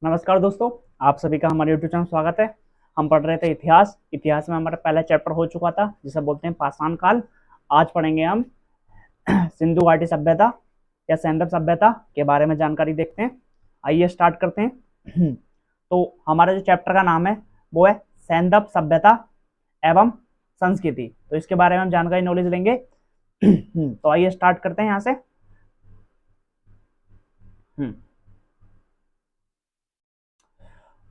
नमस्कार दोस्तों, आप सभी का हमारे यूट्यूब चैनल में स्वागत है। हम पढ़ रहे थे इतिहास में हमारा पहला चैप्टर हो चुका था जिसे बोलते हैं पाषाण काल। आज पढ़ेंगे हम सिंधु घाटी सभ्यता या सैंधव सभ्यता के बारे में जानकारी देखते हैं। आइए स्टार्ट करते हैं। तो हमारा जो चैप्टर का नाम है वो है सैंधव सभ्यता एवं संस्कृति। तो इसके बारे में हम जानकारी नॉलेज लेंगे। तो आइए स्टार्ट करते हैं यहाँ से।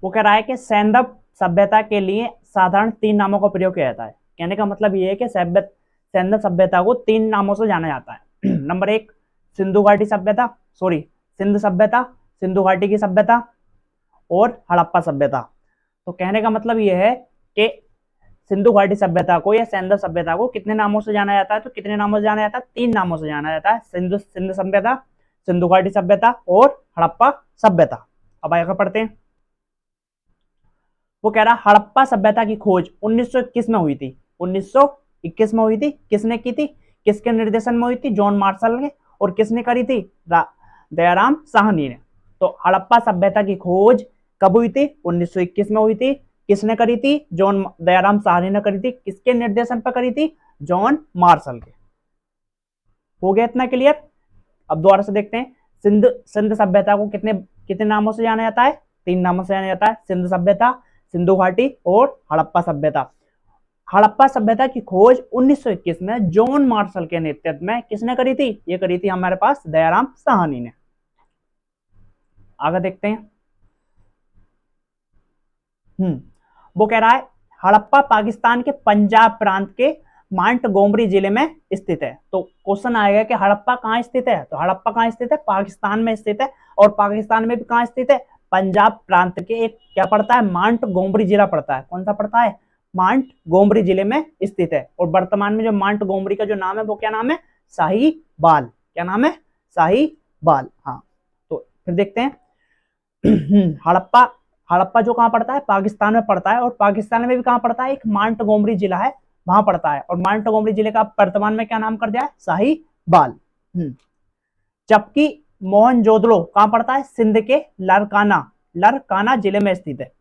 वो कह रहा है कि सैंधव सभ्यता के लिए साधारण 3 नामों का प्रयोग किया जाता है। कहने का मतलब ये है कि सैंधव सभ्यता को 3 नामों से जाना जाता है। नंबर 1 सिंधु घाटी सभ्यता, सिंध सभ्यता, सिंधु घाटी की सभ्यता और हड़प्पा सभ्यता। तो कहने का मतलब ये है कि सिंधु घाटी सभ्यता को या सैंधव सभ्यता को कितने नामों से जाना जाता है? तो कितने नामों से जाना जाता है? 3 नामों से जाना जाता है। सिंध सभ्यता, सिंधु घाटी सभ्यता और हड़प्पा सभ्यता। अब आगे पढ़ते हैं। वो कह रहा हड़प्पा सभ्यता की खोज 1921 में हुई थी। 1921 में हुई थी। किसने की थी? किसके निर्देशन में हुई थी? जॉन मार्शल ने। और किसने करी थी? दयाराम साहनी ने। तो हड़प्पा सभ्यता की खोज कब हुई थी? 1921 में हुई थी। किसने करी थी? दयाराम साहनी ने करी थी। किसके निर्देशन पर करी थी? जॉन मार्शल के। हो गया इतना क्लियर? अब दोबारा से देखते हैं। सिंध सभ्यता को कितने कितने नामों से जाना जाता है? 3 नामों से जाना जाता है। सिंध सभ्यता, सिंधु घाटी और हड़प्पा सभ्यता। हड़प्पा सभ्यता की खोज 1921 में जॉन मार्शल के नेतृत्व में किसने करी थी? ये करी थी हमारे पास दयाराम साहनी ने। आगे देखते हैं। वो कह रहा है हड़प्पा पाकिस्तान के पंजाब प्रांत के मांटगोमरी जिले में स्थित है। तो क्वेश्चन आएगा कि हड़प्पा कहाँ स्थित है? तो हड़प्पा कहाँ स्थित है? पाकिस्तान में स्थित है। और पाकिस्तान में भी कहाँ स्थित है? पंजाब प्रांत के एक क्या पड़ता है? मांटगोमरी जिला पड़ता है। कौन सा पड़ता है? मांटगोमरी जिले में स्थित है। और वर्तमान में जो मांटगोमरी का जो नाम है वो क्या नाम है? साहिबाल। क्या नाम है? साहिबाल। हाँ, तो फिर देखते हैं। हड़प्पा जो कहाँ पड़ता है? पाकिस्तान में पड़ता है। और पाकिस्तान में भी कहाँ पड़ता है? एक मांटगोमरी जिला है, वहां पड़ता है। और मांटगोमरी जिले का वर्तमान में क्या नाम कर दिया है? साहिबाल। जबकि मोहनजोदड़ो कहाँ पड़ता है? सिंध के लरकाना जिले में स्थित है।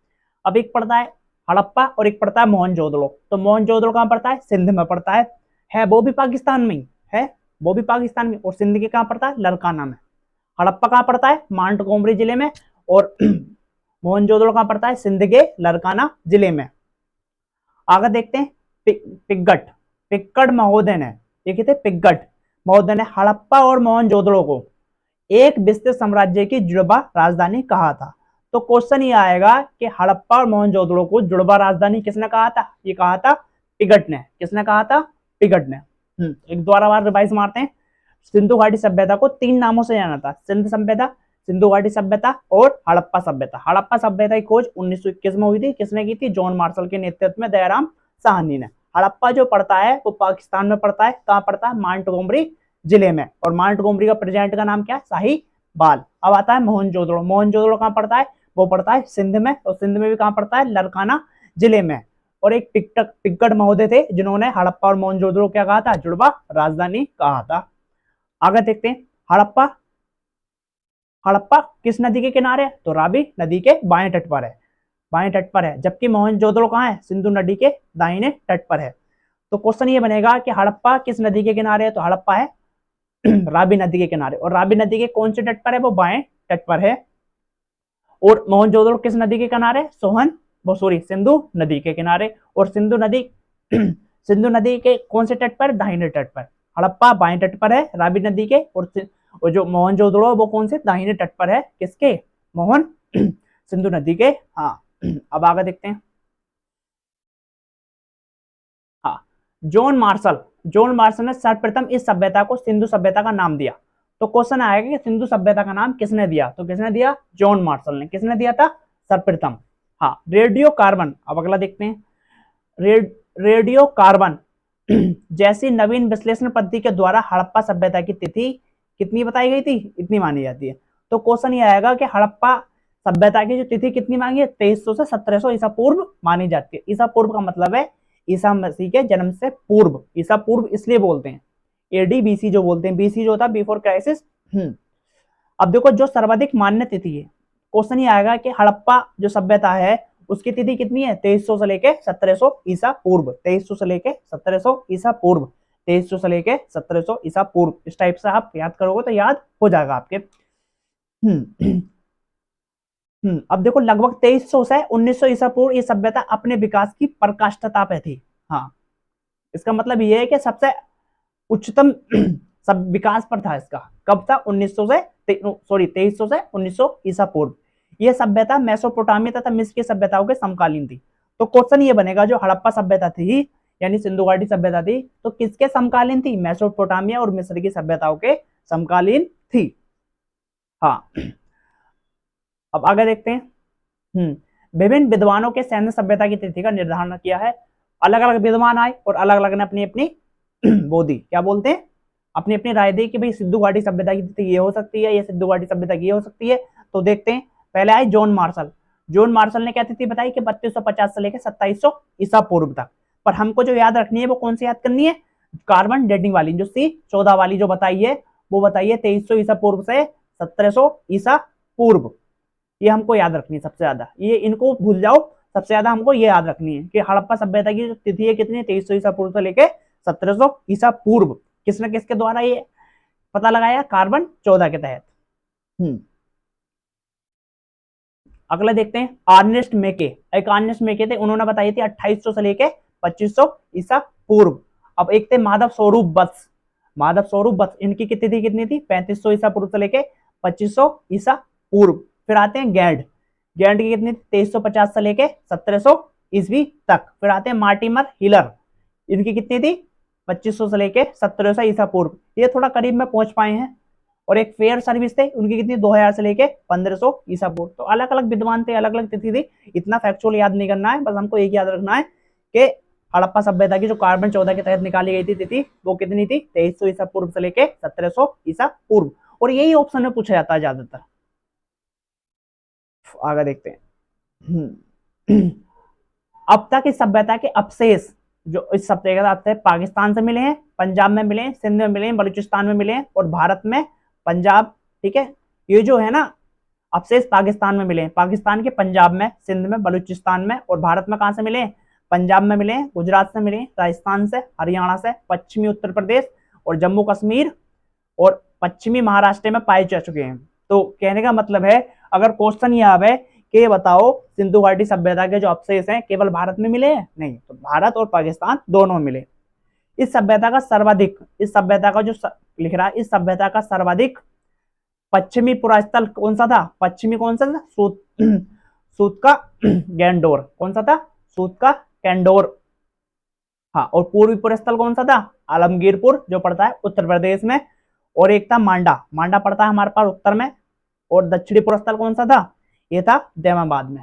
अब एक पड़ता है हड़प्पा और एक पड़ता है मोहनजोदड़ो। तो मोहनजोदड़ो कहाँ पड़ता है? सिंध में पड़ता है वो भी पाकिस्तान में ही है, वो भी पाकिस्तान में। और सिंध के कहाँ पड़ता है? लरकाना में। हड़प्पा कहाँ पड़ता है? मांटगोमरी जिले में। और मोहनजोदड़ो कहाँ पड़ता है? सिंध के लरकाना जिले में। आगे देखते हैं। पिक्कड़ महोदय ने, ये थे पिक्कड़ महोदय ने हड़प्पा और मोहनजोदड़ो को एक विस्तृत साम्राज्य की जुड़वा राजधानी कहा था। तो क्वेश्चन ये आएगा कि हड़प्पा और मोहनजोदड़ो को जुड़वा राजधानी किसने कहा था? ये कहा था पिगट ने। किसने कहा था? पिगट ने। एक द्वारा बार रिवाइज मारते हैं। सिंधु घाटी सभ्यता को 3 नामों से जाना था। सिंध सभ्यता, सिंधु घाटी सभ्यता और हड़प्पा सभ्यता। हड़प्पा सभ्यता की खोज 1921 में हुई थी। किसने की थी? जॉन मार्शल के नेतृत्व में दयाराम साहनी ने। हड़प्पा जो पड़ता है वो पाकिस्तान में पड़ता है। कहाँ पड़ता है? मांटगोमरी जिले में। और मांटगोमरी का प्रेजेंट का नाम क्या है? साहिबाल। अब आता है मोहनजोदड़ो। मोहनजोदड़ो कहाँ पड़ता है? वो पड़ता है सिंध में। और सिंध में भी कहाँ पड़ता है? लरकाना जिले में। और एक पिक्कड़ महोदय थे जिन्होंने हड़प्पा और मोहनजोदड़ो क्या कहा था? जुड़वा राजधानी कहा था। आगे देखते हैं। हड़प्पा किस नदी के किनारे है? तो रावी नदी के बाएं तट पर है, बाएं तट पर है। जबकि मोहनजोदड़ो कहाँ है? सिंधु नदी के दाहिने तट पर है। तो क्वेश्चन ये बनेगा कि हड़प्पा किस नदी के किनारे है? तो हड़प्पा है रावी नदी के किनारे। और रावी नदी के कौन से तट पर है? वो बाएं तट पर है। और मोहनजोदड़ो किस नदी के किनारे? सिंधु नदी के किनारे। और सिंधु नदी के कौन से तट पर? दाहिने तट पर। हड़प्पा बाएं तट पर है रावी नदी के। और जो मोहनजोदड़ो वो कौन से? दाहिने तट पर है। किसके? सिंधु नदी के। हाँ, अब आगे देखते हैं। हाँ, जॉन मार्शल ने सर्वप्रथम इस सभ्यता को सिंधु सभ्यता का नाम दिया। तो क्वेश्चन आएगा कि सिंधु सभ्यता का नाम किसने दिया? तो किसने दिया? जॉन मार्शल ने। किसने दिया था? सर्वप्रथम। हाँ, रेडियो कार्बन। अब अगला देखते हैं। रेडियो कार्बन जैसी नवीन विश्लेषण पद्धति के द्वारा हड़प्पा सभ्यता की तिथि कितनी बताई गई थी? इतनी मानी जाती है। तो क्वेश्चन ये आएगा कि हड़प्पा सभ्यता की जो तिथि कितनी मांगी है? 2300 से 1700 ईसा पूर्व मानी जाती है। ईसा पूर्व का मतलब है ईसा मसीह के जन्म से पूर्व। ईसा पूर्व इसलिए बोलते हैं, एडी बीसी जो बोलते हैं। बीसी जो होता है बिफोर क्राइसिस। अब देखो जो सर्वाधिक मान्य तिथि है क्वेश्चन ये आएगा कि हड़प्पा जो सभ्यता है उसकी तिथि कितनी है, 2300 से लेके 1700 ईसा पूर्व, 2300 से लेके 1700 ईसा पूर्व, 2300 से लेके 1700 ईसा पूर्व। इस टाइप से आप याद करोगे तो याद हो जाएगा आपके। अब देखो लगभग 2300 से 1900 ईसा पूर्व ये सभ्यता अपने विकास की पराकाष्ठता पे थी। हाँ, इसका मतलब ये है कि सबसे उच्चतम सब विकास पर था इसका। कब था, 1900 से 2300 से 1900 ईसा पूर्व। यह सभ्यता मेसोपोटामिया तथा मिस्र की सभ्यताओं के समकालीन थी। तो क्वेश्चन ये बनेगा जो हड़प्पा सभ्यता थी यानी सिंधु घाटी सभ्यता थी तो किसके समकालीन थी, मेसोपोटामिया और मिस्र की सभ्यताओं के समकालीन थी। हाँ, अब आगे देखते हैं। विभिन्न विद्वानों के सैन्य सभ्यता की तिथि का निर्धारण किया है। अलग अलग विद्वान आए और अलग अलग ने अपनी अपनी वो दी, क्या बोलते हैं, अपनी अपनी राय दी कि भाई सिंधु घाटी सभ्यता की तिथि ये हो सकती है, ये सिंधु घाटी सभ्यता की ये हो सकती है। तो देखते हैं, पहले आए जॉन मार्शल। जॉन मार्शल ने क्या तिथि बताई कि 3250 से लेकर 2700 ईसा पूर्व तक। पर हमको जो याद रखनी है वो कौन सी याद करनी है, कार्बन डेटिंग वाली, जो C14 वाली जो बताई है वो बताइए 2300 ईसा पूर्व से 1700 ईसा पूर्व। ये हमको याद रखनी है सबसे ज्यादा, ये इनको भूल जाओ, सबसे ज्यादा हमको ये याद रखनी है कि हड़प्पा सभ्यता की जो तिथि है कितनी है, 2300 ईसा पूर्व से लेके 1700 ईसा पूर्व। किसने किसके द्वारा ये पता लगाया, कार्बन 14 के तहत। अगला देखते हैं अर्नेस्ट मेके। एक अर्नेस्ट मेके थे, उन्होंने बताई थी 2800 से लेके 2500 ईसा पूर्व। अब एक थे माधव स्वरूप वत्स। माधव स्वरूप वत्स, इनकी तिथि कितनी थी, 3500 ईसा पूर्व से लेके 2500 ईसा पूर्व। फिर आते हैं गैंड। गैंड की कितनी थी, 2350 से लेके 1700 ईस्वी तक। फिर आते हैं मार्टिमर हिलर, इनकी कितनी थी, 2500 से लेके 1700 ईसा पूर्व। ये थोड़ा करीब में पहुंच पाए हैं। और एक फेयर सर्विस थे, उनकी कितनी, 2000 से लेके 1500 ईसा पूर्व। तो अलग अलग विद्वान थे, अलग अलग तिथि थी। इतना फैक्चुअल याद नहीं करना है, बस हमको एक याद रखना है कि हड़प्पा सभ्यता की जो कार्बन 14 के तहत निकाली गई थी तिथि वो कितनी थी, 2300 ईसा पूर्व से लेके 1700 ईसा पूर्व। और यही ऑप्शन में पूछा जाता है ज्यादातर। आगे देखते हैं। अब तक इस सभ्यता के अवशेष जो इस सभ्यता के पाकिस्तान से मिले हैं, पंजाब में मिले हैं, सिंध में मिले हैं, बलूचिस्तान में मिले हैं और भारत में पंजाब, ठीक है। ये जो है ना अवशेष पाकिस्तान में मिले हैं, पाकिस्तान के पंजाब में, सिंध में, बलूचिस्तान में, और भारत में कहां से मिले हैं, पंजाब में मिले हैं, गुजरात से मिले हैं, राजस्थान से, हरियाणा से, पश्चिमी उत्तर प्रदेश और जम्मू कश्मीर और पश्चिमी महाराष्ट्र में पाए जा चुके हैं। तो कहने का मतलब है, अगर क्वेश्चन ये आवे कि ये बताओ सिंधु घाटी सभ्यता के जो अवशेष हैं केवल भारत में मिले हैं, नहीं, तो भारत और पाकिस्तान दोनों में मिले। इस सभ्यता का सर्वाधिक, इस सभ्यता का जो लिख रहा है, इस सभ्यता का सर्वाधिक पश्चिमी पुरास्थल कौन सा था, पश्चिमी कौन सा था, सूत का गैंडोर, कौन सा था, सूत का कैंडोर। हाँ, और पूर्वी पुरस्थल कौन सा था, आलमगीरपुर जो पड़ता है उत्तर प्रदेश में। और एक था मांडा, मांडा पड़ता है हमारे पास उत्तर में। और दक्षिणी पुरस्थल कौन सा था, ये था दैमाबाद में।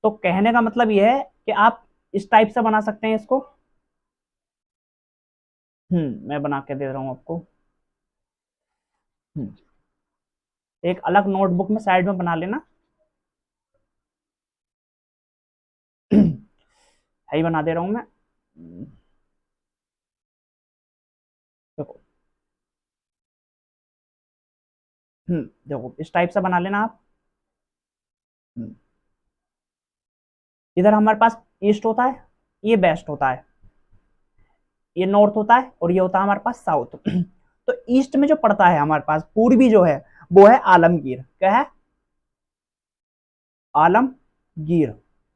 तो कहने का मतलब ये है कि आप इस टाइप से बना सकते हैं इसको। मैं बना के दे रहा हूं आपको। एक अलग नोटबुक में साइड में बना लेना। है ही बना दे रहा हूं मैं। देखो, देखो इस टाइप से बना लेना आप। इधर हमारे पास ईस्ट होता है, ये वेस्ट होता है, ये नॉर्थ होता है और ये होता है हमारे पास साउथ। तो ईस्ट में जो पड़ता है हमारे पास पूर्वी जो है वो है आलमगीर। क्या है, आलमगीर।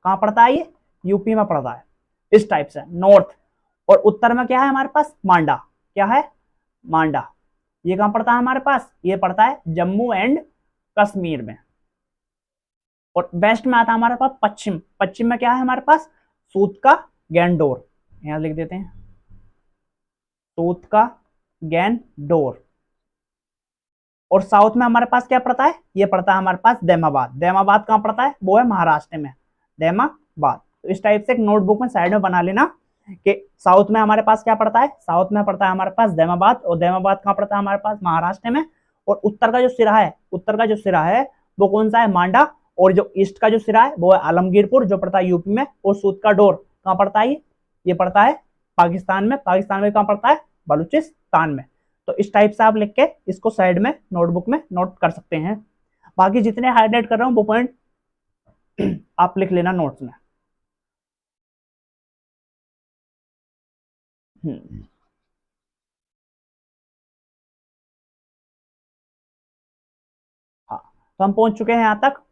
कहां पड़ता है, ये यूपी में पड़ता है। इस टाइप से नॉर्थ। और उत्तर में क्या है हमारे पास, मांडा। क्या है, मांडा। ये कहां पड़ता है हमारे पास, ये पड़ता है जम्मू एंड कश्मीर में। और वेस्ट में आता है हमारे पास पश्चिम। पश्चिम में क्या है हमारे पास, सूत का गैंडोर, यहां लिख देते हैं, सूत का गैंडोर। और साउथ में हमारे पास क्या पड़ता है, ये पड़ता है हमारे पास दैमाबाद। दैमाबाद कहां पड़ता है, वो है महाराष्ट्र में, दैमाबाद। तो इस टाइप से एक नोटबुक में साइड में बना लेना कि साउथ में हमारे पास क्या पड़ता है, साउथ में पड़ता है हमारे पास दैमाबाद। और दैमाबाद कहां पड़ता है हमारे पास, महाराष्ट्र में। और उत्तर का जो सिरा है, उत्तर का जो सिरा है वो कौन सा है, मांडा। और जो ईस्ट का जो सिरा है वो है आलमगीरपुर जो पड़ता है यूपी में। और सूत का डोर कहां पड़ता है, ये पड़ता है पाकिस्तान में। पाकिस्तान में कहां पड़ता है, बलूचिस्तान में। तो इस टाइप से आप लिख के इसको साइड में नोटबुक में नोट कर सकते हैं। बाकी जितने हाईलाइट कर रहा हूँ वो पॉइंट आप लिख लेना नोट्स में। हाँ, तो हम पहुंच चुके हैं यहां तक।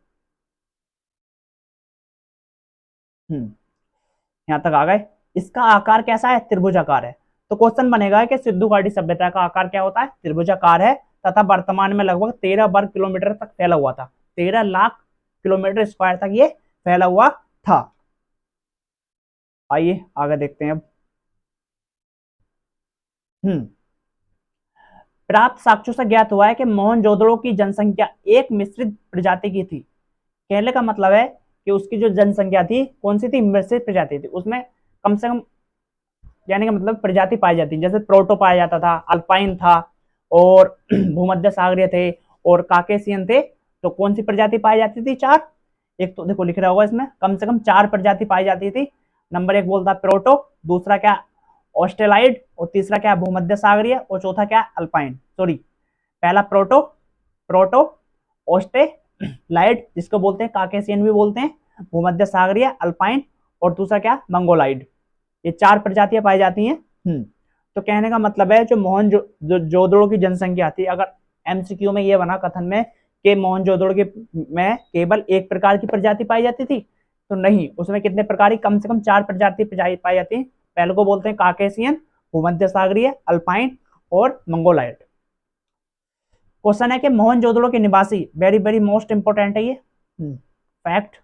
यहां तक आ गए। इसका आकार कैसा है? त्रिभुजाकार है। तो क्वेश्चन बनेगा कि सिंधु घाटी सभ्यता का आकार क्या होता है? त्रिभुजाकार है तथा वर्तमान में लगभग 13 वर्ग किलोमीटर तक फैला हुआ था। 13 लाख किलोमीटर स्क्वायर तक ये फैला हुआ था। आइए आगे देखते हैं अब। हम्म प्राप्त साक्ष्यों से ज्ञात हुआ है कि मोहनजोदड़ो की जनसंख्या एक मिश्रित प्रजाति की थी। कहने का मतलब है कि उसकी जो जनसंख्या थी कौन सी थी? मिश्रित प्रजाति थी। उसमें कम से कम, यानी कि मतलब प्रजाति पाई जाती, जैसे प्रोटो पाया जाता था, अल्पाइन था, और भूमध्य सागरीय थे, और काकेशियन थे। तो कौन सी प्रजाति पाई जाती थी? 4। एक तो देखो लिख रहा होगा इसमें, कम से कम 4 प्रजाति पाई जाती थी। नंबर 1 बोलता प्रोटो, दूसरा क्या ऑस्ट्रेलाइड, और तीसरा क्या भूमध्य सागरीय, और चौथा क्या अल्पाइन। सॉरी, पहला प्रोटो, प्रोटो ऑस्ट्रेलाइड जिसको बोलते हैं काकेशियन भी बोलते हैं, भूमध्य सागरीय, अल्पाइन, और दूसरा क्या मंगोलाइड। ये 4 प्रजातियां पाई जाती हैं। तो कहने का मतलब है जो मोहनजोदड़ो की जनसंख्या थी, अगर एमसीक्यू में ये बना कथन में कि मोहनजोदड़ो के में केवल एक प्रकार की प्रजाति पाई जाती थी, तो नहीं, उसमें कितने प्रकार की? कम से कम 4 प्रजाति पाई जाती है। पहले को बोलते हैं काकेशियन, भूमध्य सागरीय, अल्पाइन और मंगोलाइड। क्वेश्चन है कि मोहनजोदड़ो के निवासी, वेरी वेरी मोस्ट इंपोर्टेंट है ये फैक्ट,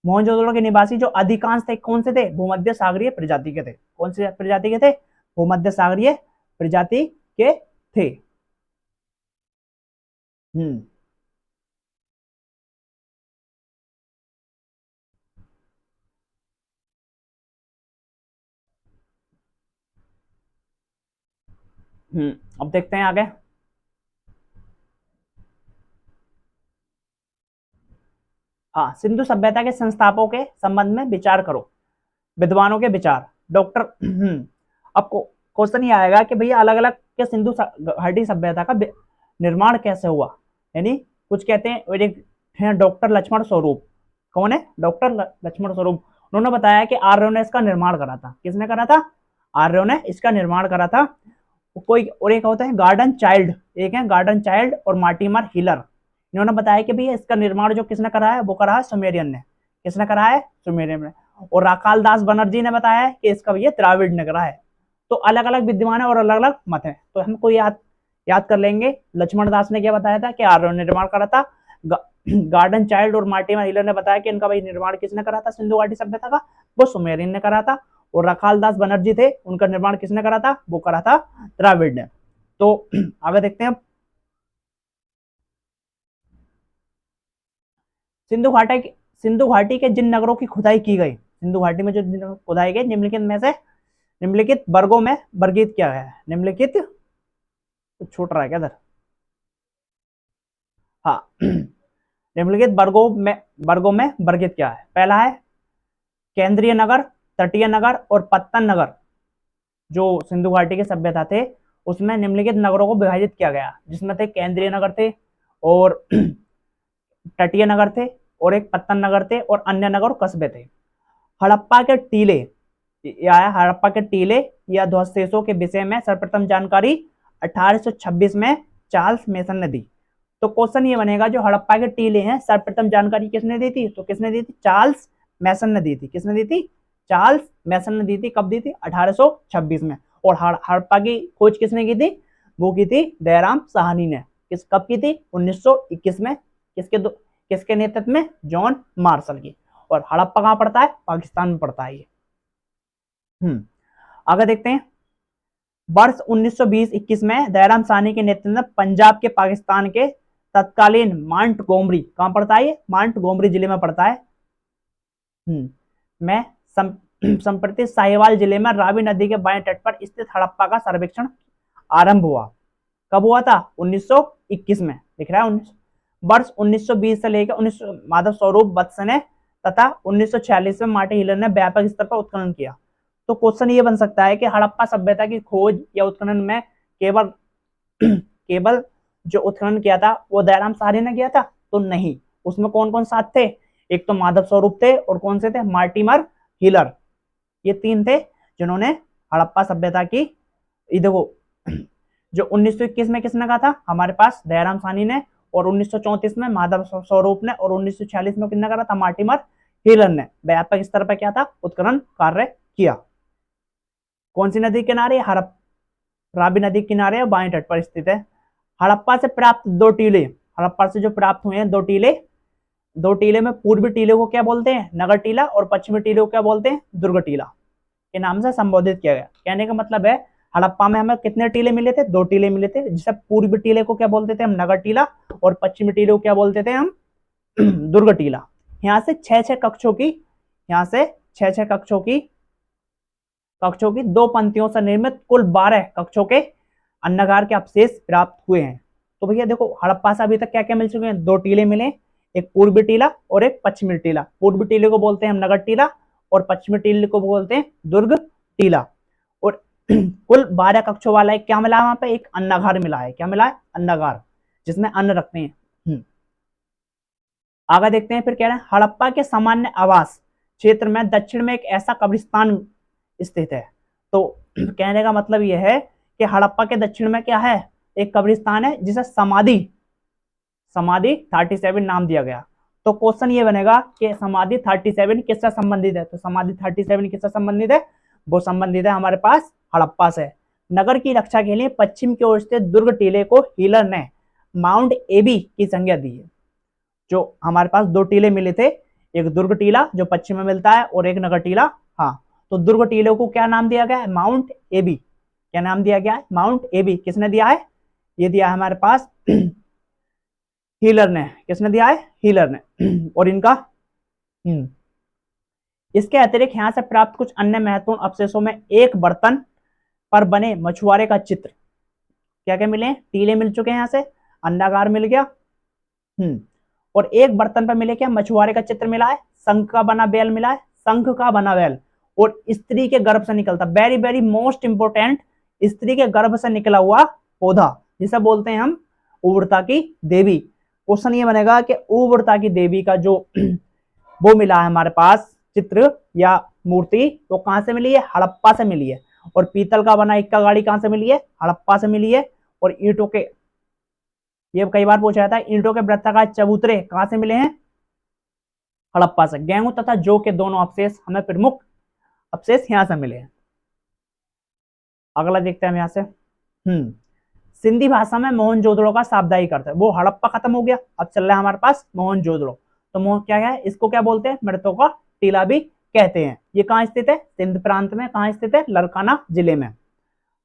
मोहनजोदड़ो के निवासी जो अधिकांश थे कौन से थे? भूमध्य सागरीय प्रजाति के थे। कौन से प्रजाति के थे? भूमध्य सागरीय प्रजाति के थे। हम्म अब देखते हैं आगे। हाँ, सिंधु सभ्यता के संस्थापकों के संबंध में विचार करो। विद्वानों के विचार। डॉक्टर अब क्वेश्चन ये आएगा कि भैया अलग अलग के सिंधु घाटी सभ्यता का निर्माण कैसे हुआ। यानी कुछ कहते हैं, और एक है डॉक्टर लक्ष्मण स्वरूप। कौन है? डॉक्टर लक्ष्मण स्वरूप। उन्होंने बताया कि आर्यों ने इसका निर्माण करा था। किसने करा था? आर्यों ने इसका निर्माण करा था। कोई और एक होता है गार्डन चाइल्ड, एक है गार्डन चाइल्ड और मार्टिमर हिलर। इन्होंने बताया कि भैया इसका निर्माण जो किसने करा है, वो करा है सुमेरियन ने। किसने करा है? सुमेरियन ने। और राखाल दास बनर्जी ने बताया है कि इसका भैया द्राविड़ ने करा है। तो अलग अलग विद्वान है और अलग अलग मत है। तो हमको याद कर लेंगे। लक्ष्मण दास ने क्या बताया था? कि आर्यों ने निर्माण करा था। गार्डन चाइल्ड और मार्टिमर हिलर ने बताया कि इनका भाई निर्माण किसने करा था सिंधु घाटी सभ्यता का? वो सुमेरियन ने करा था। और राखाल दास बनर्जी थे, उनका निर्माण किसने करा था? वो करा था द्राविड़ ने। तो आगे देखते हैं। सिंधु घाटी सिंधु घाटी के जिन नगरों की खुदाई की गई, सिंधु घाटी में जो खुदाई गई, निम्नलिखित में से निम्नलिखित वर्गों में वर्गीत किया गया है। निम्नलिखित तो छूट रहा है क्या इधर? हाँ निम्नलिखित वर्गों में वर्गीत किया है। पहला है केंद्रीय नगर, तटीय नगर और पत्तन नगर। जो सिंधु घाटी के सभ्यता थे उसमें निम्नलिखित नगरों को विभाजित किया गया, जिसमें थे केंद्रीय नगर थे, और तटीय नगर थे, और एक पत्तन नगर थे, और अन्य नगर और कस्बे थे। हड़प्पा के टीले या हड़प्पा के टीले या ध्वंसावशेषों के विषय में सर्वप्रथम जानकारी 1826 में चार्ल्स मेसन ने दी। तो क्वेश्चन ये बनेगा जो हड़प्पा के टीले हैं सर्वप्रथम जानकारी किसने दी थी? तो किसने दी थी? चार्ल्स मेसन ने दी थी। किसने दी थी? चार्ल्स मेसन ने दी थी। कब दी थी? 1826 में। और हड़प्पा की खोज किसने की थी? वो की थी दयाराम साहनी ने। कब की थी? 1921 में। किसके नेतृत्व में? जॉन मार्शल की। और हड़प्पा कहाँ पड़ता है? पाकिस्तान में पड़ता है ये। आगे देखते हैं। वर्ष 1920-21 में दयाराम साहनी के नेतृत्व में पंजाब के पाकिस्तान के तत्कालीन मांटगोमरी, कहां पड़ता है ये? मांटगोमरी जिले में पड़ता है। में संप्रति साहिवाल जिले में रावी नदी के बाएं तट पर स्थित हड़प्पा का सर्वेक्षण आरंभ हुआ। कब हुआ था? 1921 में। दिख रहा है? वर्ष 1920 से लेकर 19 माधव स्वरूप वत्स ने तथा 1946 में मार्टिन हिलर ने व्यापक स्तर पर उत्खनन किया। तो क्वेश्चन ये बन सकता है कि हड़प्पा सभ्यता की खोज या उत्खनन में केवल जो उत्खनन किया था वो दयाराम साहनी ने किया था? तो नहीं, उसमें कौन कौन साथ थे? एक तो माधव स्वरूप थे, और कौन से थे? Mortimer Wheeler. ये 3 थे जिन्होंने हड़प्पा सभ्यता की, ये देखो, जो 1921 में किसने कहा था? हमारे पास दयाराम साहनी ने, और 1934 में माधव स्वरूप ने, और 1946 में किसने करा था? मार्टिमर हिलर ने व्यापक स्तर पर क्या था? उत्खनन कार्य किया। कौन सी नदी किनारे? रावी नदी किनारे और बाएं तट पर स्थित है। हड़प्पा से प्राप्त 2 टीले, हड़प्पा से जो प्राप्त हुए हैं 2 टीले, 2 टीले में पूर्वी टीले को क्या बोलते हैं? नगर टीला, और पश्चिमी टीले को क्या बोलते हैं? दुर्ग टीला के नाम से संबोधित किया गया। कहने का मतलब है हड़प्पा में हमें कितने टीले मिले थे? 2 टीले मिले थे, जिसे पूर्वी टीले को क्या बोलते थे हम? नगर टीला, और पश्चिमी टीले को क्या बोलते थे हम? दुर्ग टीला। यहाँ से 6-6 कक्षों की, यहाँ से 6-6 कक्षों की 2 पंक्तियों से निर्मित कुल 12 कक्षों के अन्नागार के अवशेष प्राप्त हुए हैं। तो भैया देखो, हड़प्पा से अभी तक क्या क्या मिल चुके हैं? 2 टीले मिले, एक पूर्वी टीला और एक पश्चिमी टीला। पूर्वी टीले को बोलते हैं हम नगर टीला, और पश्चिमी टीले को बोलते हैं दुर्ग टीला। और कुल 12 कक्षों वाला एक क्या मिला है वहां पे? एक अन्नागार मिला है। क्या मिला है? अन्नागार, जिसमें अन्न रखते हैं। आगे देखते हैं, फिर कह रहे हैं हड़प्पा के सामान्य आवास क्षेत्र में दक्षिण में एक ऐसा कब्रिस्तान स्थित है। तो कहने का मतलब यह है कि हड़प्पा के दक्षिण में क्या है? एक कब्रिस्तान है, जिसे समाधि 37 नाम दिया गया। तो क्वेश्चन ये बनेगा कि समाधि 37 किससे संबंधित है? तो समाधि 37 किससे संबंधित है? वो संबंधित है हमारे पास हड़प्पा से। नगर की रक्षा के लिए पश्चिम की ओर स्थित दुर्ग टीले को हीलर ने माउंट एबी की संज्ञा दी है। जो हमारे पास 2 टीले मिले थे, एक दुर्ग टीला जो पश्चिम में मिलता है, और एक नगर टीला। हाँ, तो दुर्ग टीले को क्या नाम दिया गया है? माउंट एबी। क्या नाम दिया गया है? माउंट एबी। किसने दिया है? ये दिया है हमारे पास हीलर ने। किसने दिया है? हीलर ने। और इनका इसके अतिरिक्त यहाँ से प्राप्त कुछ अन्य महत्वपूर्ण अवशेषों में एक बर्तन पर बने मछुआरे का चित्र। क्या क्या मिले? टीले मिल चुके हैं, यहाँ से अंडागार मिल गया, और एक बर्तन पर मिले क्या? मछुआरे का चित्र मिला है, शंख का बना बैल मिला है, शंख का बना बैल, और स्त्री के गर्भ से निकलता, वेरी वेरी मोस्ट इंपोर्टेंट, स्त्री के गर्भ से निकला हुआ पौधा, जिसे बोलते हैं हम उर्वरता की देवी। क्वेश्चन ये बनेगा कि उर्वरता की देवी का जो वो मिला है हमारे पास चित्र या मूर्ति, वो कहां से मिली है? हड़प्पा से मिली है। और पीतल का बना इक्का गाड़ी कहां से मिली है? हड़प्पा से मिली है। और ईंटों के, ये कई बार पूछा जाता है, ईंटों के वृत्ताकार चबूतरे कहां से मिले हैं? हड़प्पा से। गेहूं तथा जौ के दोनों अवशेष हमें प्रमुख अवशेष यहां से मिले हैं। अगला देखते हैं हम यहां से। सिंधी भाषा में मोहनजोदड़ो का साप्ताहिक अर्थ है। वो हड़प्पा खत्म हो गया, अब चल रहा है हमारे पास मोहनजोदड़ो। तो मोह क्या है? इसको क्या बोलते हैं? मृतकों का टीला भी कहते हैं। ये कहाँ स्थित है? सिंध प्रांत में। कहाँ स्थित है? लरकाना जिले में।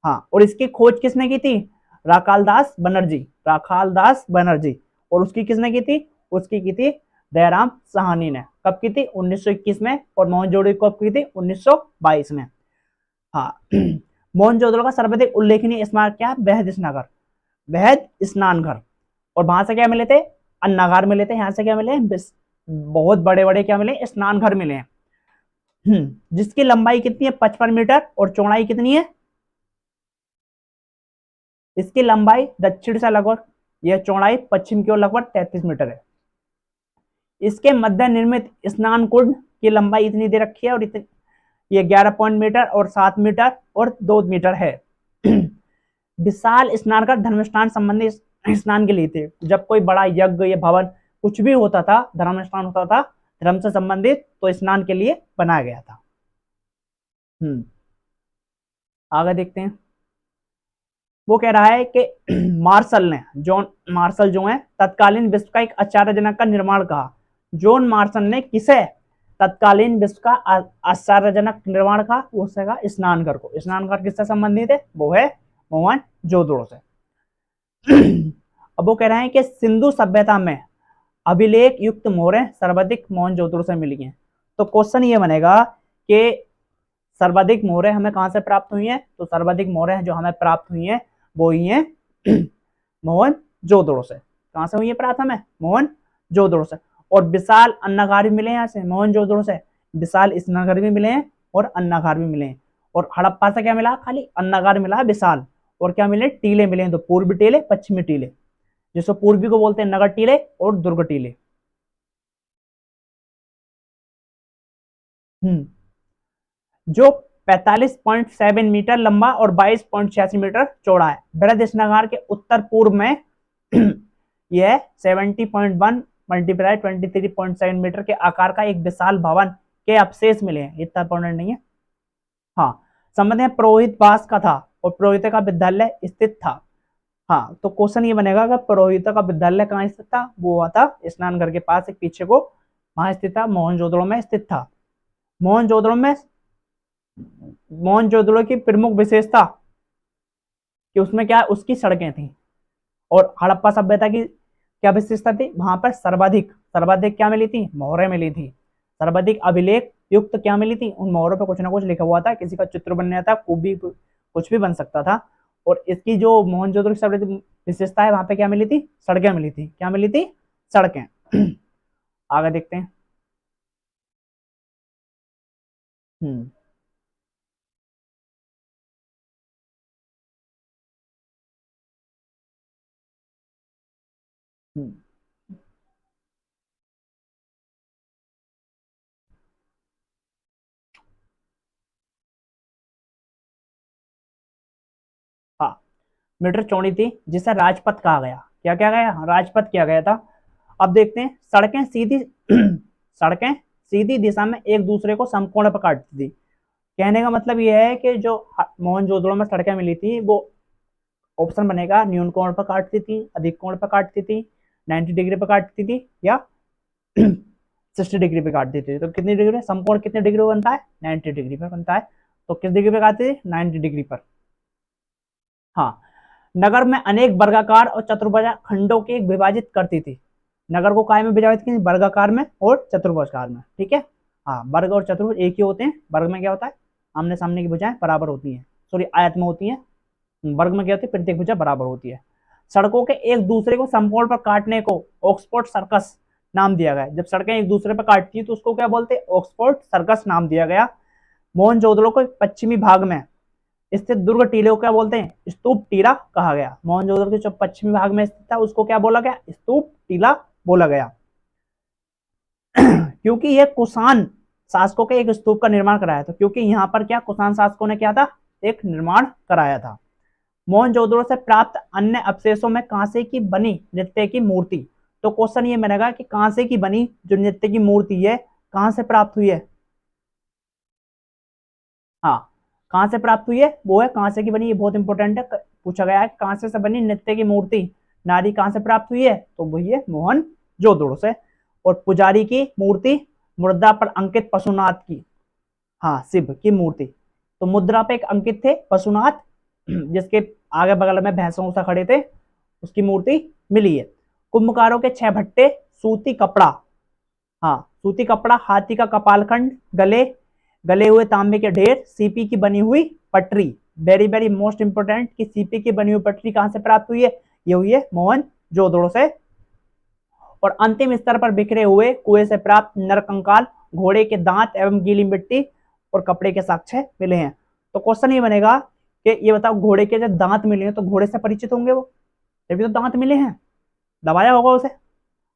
हाँ, और इसकी खोज किसने की थी? राखालदास बनर्जी। और उसकी किसने की थी? उसकी की थी दयाराम साहनी ने। कब की थी? 1921 में। और मोहनजोदड़ो कब की थी? 1922 में। हाँ, मोहनजोदड़ो का सर्वाधिक उल्लेखनीय स्मारक क्या है? बेहद स्नान घर। और वहां से क्या मिले थे? अन्नागार मिले थे। यहाँ से क्या मिले? बहुत बड़े बड़े क्या मिले? स्नान घर मिले हैं। जिसकी लंबाई कितनी है? 55 मीटर। और चौड़ाई कितनी है? इसकी लंबाई दक्षिण से लगभग, यह चौड़ाई पश्चिम की ओर लगभग 33 मीटर है। इसके मध्य निर्मित स्नान कुंड की लंबाई इतनी दे रखी है, और इतनी, ये 11 मीटर और 7 मीटर और 2 मीटर है। विशाल स्नान कर धर्मस्थान संबंधी स्नान के लिए थे। जब कोई बड़ा यज्ञ या भवन कुछ भी होता था, धर्म स्नान होता था धर्म से संबंधित, तो स्नान के लिए बनाया गया था। आगे देखते हैं। वो कह रहा है कि जॉन मार्शल जो है तत्कालीन विश्व का एक आश्चर्यजनक का निर्माण कहा। जॉन मार्शल ने किसे तत्कालीन विश्व का आश्चर्यजनक निर्माण कहा? वो स्नान घर को। स्नान घर किससे संबंधित है? वो है मोहनजोदड़ो से। अब वो कह रहे हैं कि सिंधु सभ्यता में अभिलेख युक्त मोहरें सर्वाधिक मोहनजोदड़ो से मिली हैं। तो क्वेश्चन ये बनेगा कि सर्वाधिक मोहरें हमें कहां से प्राप्त हुई हैं? तो सर्वाधिक मोहरें जो हमें प्राप्त हुई हैं वो हुई हैं मोहनजोदड़ो से। कहां से हुई है प्राप्त? हमें मोहनजोदड़ो से। और विशाल अन्नागार भी मिले हैं यहाँ से मोहनजोदड़ो से। विशाल स्नानघर भी मिले हैं और अन्नागार भी मिले हैं। और हड़प्पा से क्या मिला? खाली अन्नागार मिला विशाल। और क्या मिले? टीले मिले हैं, तो पूर्वी टीले, पश्चिमी टीले। जिसको पूर्वी को बोलते हैं नगर टीले और दुर्ग टीले। जो 45.7 मीटर लंबा और 22.86 मीटर चौड़ा है। बृहदेशनगर के उत्तर पूर्व में यह 70.1 मल्टीप्लाई 23.7 मीटर के आकार का एक विशाल भवन के अवशेष मिले हैं। इतना इंपॉर्टेंट नहीं है। हाँ, संबंध में पुरोहित वास का था और पुरोहित का विद्यालय स्थित था। हाँ, तो क्वेश्चन ये बनेगा कि पुरोहित का विद्यालय कहाँ स्थित था? वो हुआ था स्नान घर के पास एक पीछे को, वहां स्थित था, मोहनजोदड़ो में स्थित था। मोहनजोदड़ो की प्रमुख विशेषता कि उसमें क्या, उसकी सड़कें थी। और हड़प्पा सभ्यता की क्या विशेषता थी? वहां पर सर्वाधिक सर्वाधिक क्या मिली थी? मोहरें मिली थी। सर्वाधिक अभिलेख युक्त क्या मिली थी? उन मोहरों पर कुछ ना कुछ लिखा हुआ था, किसी का चित्र बनना था, कुछ भी बन सकता था। और इसकी जो मोहनजोदड़ो की सर्वाधिक विशेषता है, वहां पे क्या मिली थी? सड़कें मिली थी। क्या मिली थी? सड़कें। आगे देखते हैं। हम्म हम्म हाँ, मीटर चौड़ी थी, जिसे राजपथ कहा गया। क्या क्या गया? राजपथ किया गया था। अब देखते हैं। सड़कें सीधी सड़कें सीधी दिशा में एक दूसरे को समकोण पर काटती थी। कहने का मतलब यह है कि जो मोहनजोदड़ो में सड़कें मिली थी, वो ऑप्शन बनेगा न्यून कोण पर काटती थी, अधिक कोण पर काटती थी, 90 डिग्री पर काटती थी, या 60 डिग्री पे काटती थी। तो कितनी डिग्री? समकोण कितने डिग्री पर बनता है? 90 डिग्री पर बनता है। तो किस डिग्री पे काटती थी? 90 डिग्री पर। हाँ, नगर में अनेक वर्गाकार और चतुर्भुज खंडों के विभाजित करती थी। नगर को काय में विभाजित की? वर्गाकार में और चतुर्भुजकार में। ठीक है। हाँ, वर्ग और चतुर्भुज एक ही होते हैं। वर्ग में क्या होता है? आमने सामने की भुजाएं बराबर होती हैं। सॉरी, आयत में होती हैं। वर्ग में क्या होती है? प्रत्येक भुजा बराबर होती है। सड़कों के एक दूसरे को समकोण पर काटने को ऑक्सफोर्ड सर्कस नाम दिया गया। जब सड़कें एक दूसरे पर काटती है तो उसको क्या बोलते हैं? ऑक्सफोर्ड सर्कस नाम दिया गया। मोहनजोदड़ो को पश्चिमी भाग में स्थित दुर्ग टीले को क्या बोलते हैं? स्तूप टीला कहा गया। मोहनजोदड़ो के जो पश्चिमी भाग में स्थित था, उसको क्या बोला गया? स्तूप टीला बोला गया। क्योंकि यह कुषाण शासकों के एक स्तूप का निर्माण कराया था। क्योंकि यहाँ पर क्या, कुषाण शासकों ने क्या था? एक निर्माण कराया था। मोहनजोदड़ो से प्राप्त अन्य अवशेषों में कांसे की बनी नृत्य की मूर्ति। तो क्वेश्चन ये बनेगा कि कांसे की बनी जो नृत्य की मूर्ति है, कहां से प्राप्त हुई है? हाँ, कहां से प्राप्त हुई है? वो है कांसे की बनी। ये बहुत इंपॉर्टेंट है, पूछा गया है कांसे से बनी नृत्य की मूर्ति नारी कहां से प्राप्त हुई है? तो वही है मोहनजोदड़ो से। और पुजारी की मूर्ति मुद्रा पर अंकित पशुनाथ की, हाँ, शिव की मूर्ति। तो मुद्रा पे एक अंकित थे पशुनाथ, जिसके आगे बगल में भैंसों से खड़े थे, उसकी मूर्ति मिली है। कुंभकारों के 6 भट्टे, सूती कपड़ा, हाँ, सूती कपड़ा, हाथी का कपालखंड, गले गले हुए तांबे के ढेर, सीपी की बनी हुई पटरी। वेरी वेरी मोस्ट इंपोर्टेंट कि सीपी की बनी हुई पटरी कहां से प्राप्त हुई है? ये हुई है मोहनजोदड़ो से। और अंतिम स्तर पर बिखरे हुए कुएं से प्राप्त नरकंकाल, घोड़े के दांत एवं गीली मिट्टी और कपड़े के साक्ष्य मिले हैं। तो क्वेश्चन ये बनेगा कि ये बताओ, घोड़े के जब दांत मिले हैं तो घोड़े से परिचित होंगे वो, तभी तो दांत मिले हैं, दबाया होगा उसे।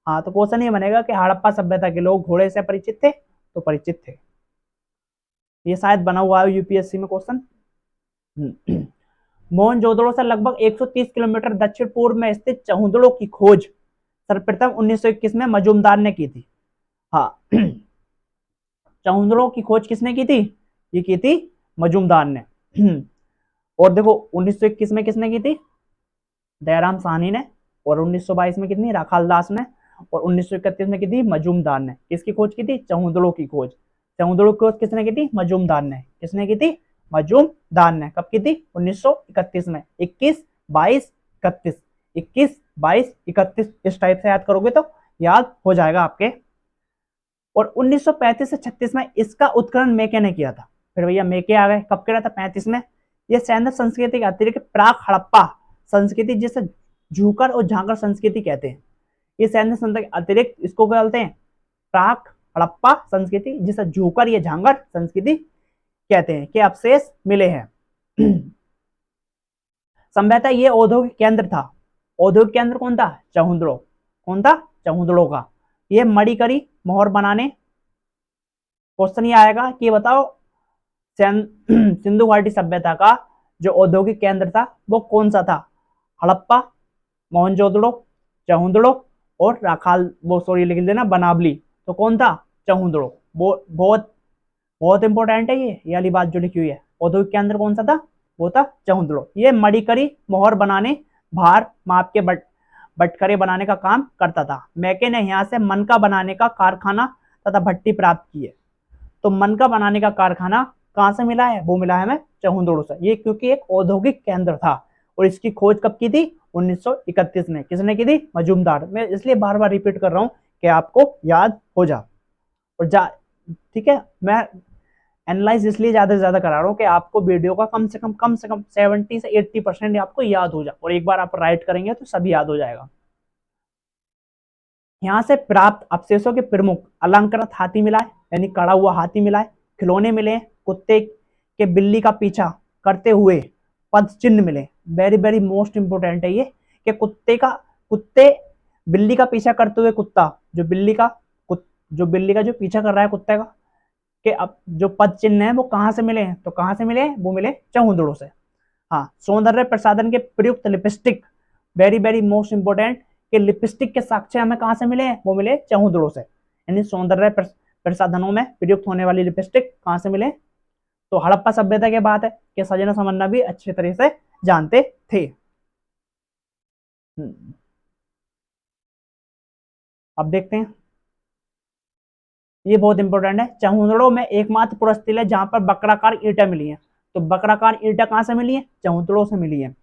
हाँ, तो क्वेश्चन ये बनेगा कि हड़प्पा सभ्यता के लोग घोड़े से परिचित थे? तो परिचित थे। ये शायद बना हुआ है यूपीएससी में क्वेश्चन। मोहनजोदड़ो से लगभग 130 किलोमीटर दक्षिण पूर्व में स्थित चहुंदड़ो की खोज सर्वप्रथम 1921 में मजूमदार ने की थी। हाँ, चहुंदड़ो की खोज किसने की थी? ये की थी मजूमदार ने। और देखो, 1921 में किसने की थी? दयाराम साहनी ने। और 1922 में कितनी? राखाल दास ने। और 1931 में की थी मजूमदार ने। किसकी खोज की थी? चहुंदड़ो की खोज। चहुंदड़ो की खोज किसने की थी? मजूमदार ने। किसने की थी? मजूमदार ने। कब की थी? 1931 में। 21, 22, 31, 21, 22, 31, इस टाइप से याद करोगे तो याद हो जाएगा आपके। और 1935 से 36 में इसका उत्खनन मेके ने किया था। फिर भैया मेके आ गए, कब करा था? 35 में। यह सैन्य संस्कृति के अतिरिक्त प्राक हड़प्पा संस्कृति, जिसे झूकर और झांकर संस्कृति कहते हैं, ये सैन्य संस्कृति के अतिरिक्त इसको क्या बोलते हैं? प्राक हड़प्पा संस्कृति, जिसे झूकर या झांगर संस्कृति कहते हैं, के अवशेष मिले हैं। संभवतः ये औद्योगिक केंद्र था। औद्योगिक केंद्र कौन था? चहुंदड़ो। कौन था? चहुंदड़ो का। ये मड़ीकरी मोहर बनाने। क्वेश्चन ये आएगा कि बताओ सिंधु घाटी सभ्यता का जो औद्योगिक केंद्र था वो कौन सा था? हड़प्पा, मोहनजोदड़ो, चहुंदड़ो और राखाल, वो सॉरी लिख देना बनावली। तो कौन था? चहुंदड़ो। वो बहुत बहुत इंपॉर्टेंट है ये वाली बात जो लिखी हुई है। औद्योगिक केंद्र कौन सा था? वो था चहुंदड़ो। ये मड़ीकरी मोहर बनाने, भार माप के बटखरे बनाने का काम करता था। मैके ने यहाँ से मनका बनाने का कारखाना तथा भट्टी प्राप्त की है। तो मनका बनाने का कारखाना कहाँ से मिला है? वो मिला है हमें चहुंदड़ो से। ये क्योंकि एक औद्योगिक केंद्र था और इसकी खोज कब की थी? 1931 में। किसने की थी? मजूमदार। मैं इसलिए बार बार रिपीट कर रहा हूँ कि आपको याद हो जा और जा। ठीक है, मैं एनालाइज इसलिए ज्यादा से ज्यादा करा रहा हूँ कि आपको वीडियो का कम से कम 70 से 80% आपको याद हो जाए, और एक बार आप राइट करेंगे तो सभी याद हो जाएगा। यहाँ से प्राप्त अवशेषों के प्रमुख अलंकृत हाथी मिला है, यानी कड़ा हुआ हाथी मिला है, खिलौने मिले, कुत्ते के बिल्ली का पीछा करते हुए पद चिन्ह मिले। वेरी वेरी मोस्ट इंपोर्टेंट है ये कि कुत्ते बिल्ली का पीछा करते हुए कुत्ता, जो बिल्ली का जो पीछा कर रहा है कुत्ते का, कि अब जो पद चिन्ह है वो कहाँ से मिले हैं? तो कहाँ से मिले हैं? वो मिले चहुंदड़ों से। हाँ, सौंदर्य प्रसाधन के प्रयुक्त lipstick, very very most important, कि लिपस्टिक के साक्ष्य हमें कहाँ से मिले हैं? वो मिले चहुंदड़ों से। यानी सौंदर्य प्रसाधनों में प्रयुक्त होने वाली लिपस्टिक कहाँ से मिले? तो हड़प्पा सभ्यता की बात है कि सजना समन्ना भी अच्छे तरह से जानते थे। अब देखते हैं, ये बहुत इंपॉर्टेंट है। चहुंदड़ों में एकमात्र पुरस्थिल है जहां पर बकराकार ईंटें मिली हैं। तो बकराकार ईंटें कहां से मिली है? चहुंदड़ों से मिली है।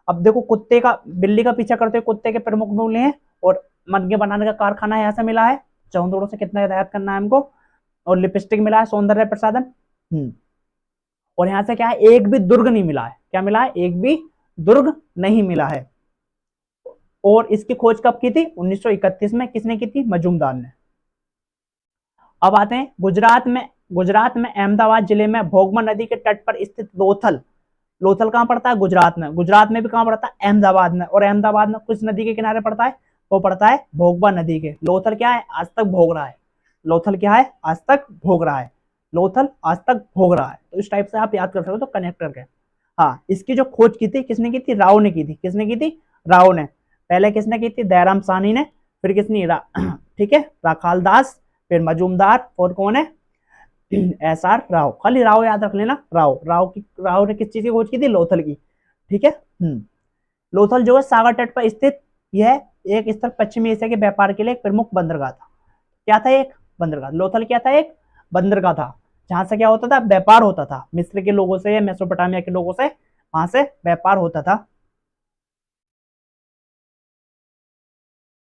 अब देखो, बिल्ली का पीछा करते हुए कुत्ते के प्रमुख मिले हैं, और मनके बनाने का कारखाना यहाँ से मिला है। चहुंदड़ों से कितना याद करना है हमको। और लिपस्टिक मिला है, सौंदर्य प्रसाधन। और यहाँ से क्या है? एक भी दुर्ग नहीं मिला है। क्या मिला है? एक भी दुर्ग नहीं मिला है। और इसकी खोज कब की थी? 1931 में। किसने की थी? मजूमदार ने। अब आते हैं गुजरात में अहमदाबाद जिले में भोगमा नदी के तट पर स्थित लोथल। लोथल कहाँ पड़ता है? गुजरात में। गुजरात में भी कहाँ पड़ता है? अहमदाबाद में। और अहमदाबाद में किस नदी के किनारे पड़ता है? वो पड़ता है भोगबा नदी के। लोथल क्या है? आज तक भोग रहा है। लोथल क्या है? आज तक भोग रहा है। लोथल आज तक भोग रहा है। तो इस टाइप से आप याद कर सकते हो, तो कनेक्ट करके। हाँ, इसकी जो खोज की थी किसने की थी? राव ने की थी। किसने की थी? राव ने। पहले किसने की थी? दयाराम साहनी ने। फिर किसने? ठीक है, राखाल दास, फिर मजूमदार, और कौन है? SR राव। खाली राव याद रख लेना। राव ने किस चीज की खोज की थी? लोथल की। ठीक है। लोथल जो है सागर तट पर स्थित यह एक स्थल पश्चिमी एशिया के व्यापार के लिए एक प्रमुख बंदरगाह था। क्या था? एक बंदरगाह। लोथल क्या था? एक बंदरगाह था, जहां से क्या होता था? व्यापार होता था। मिस्र के लोगों से या मेसोपोटामिया के लोगों से वहां से व्यापार होता था।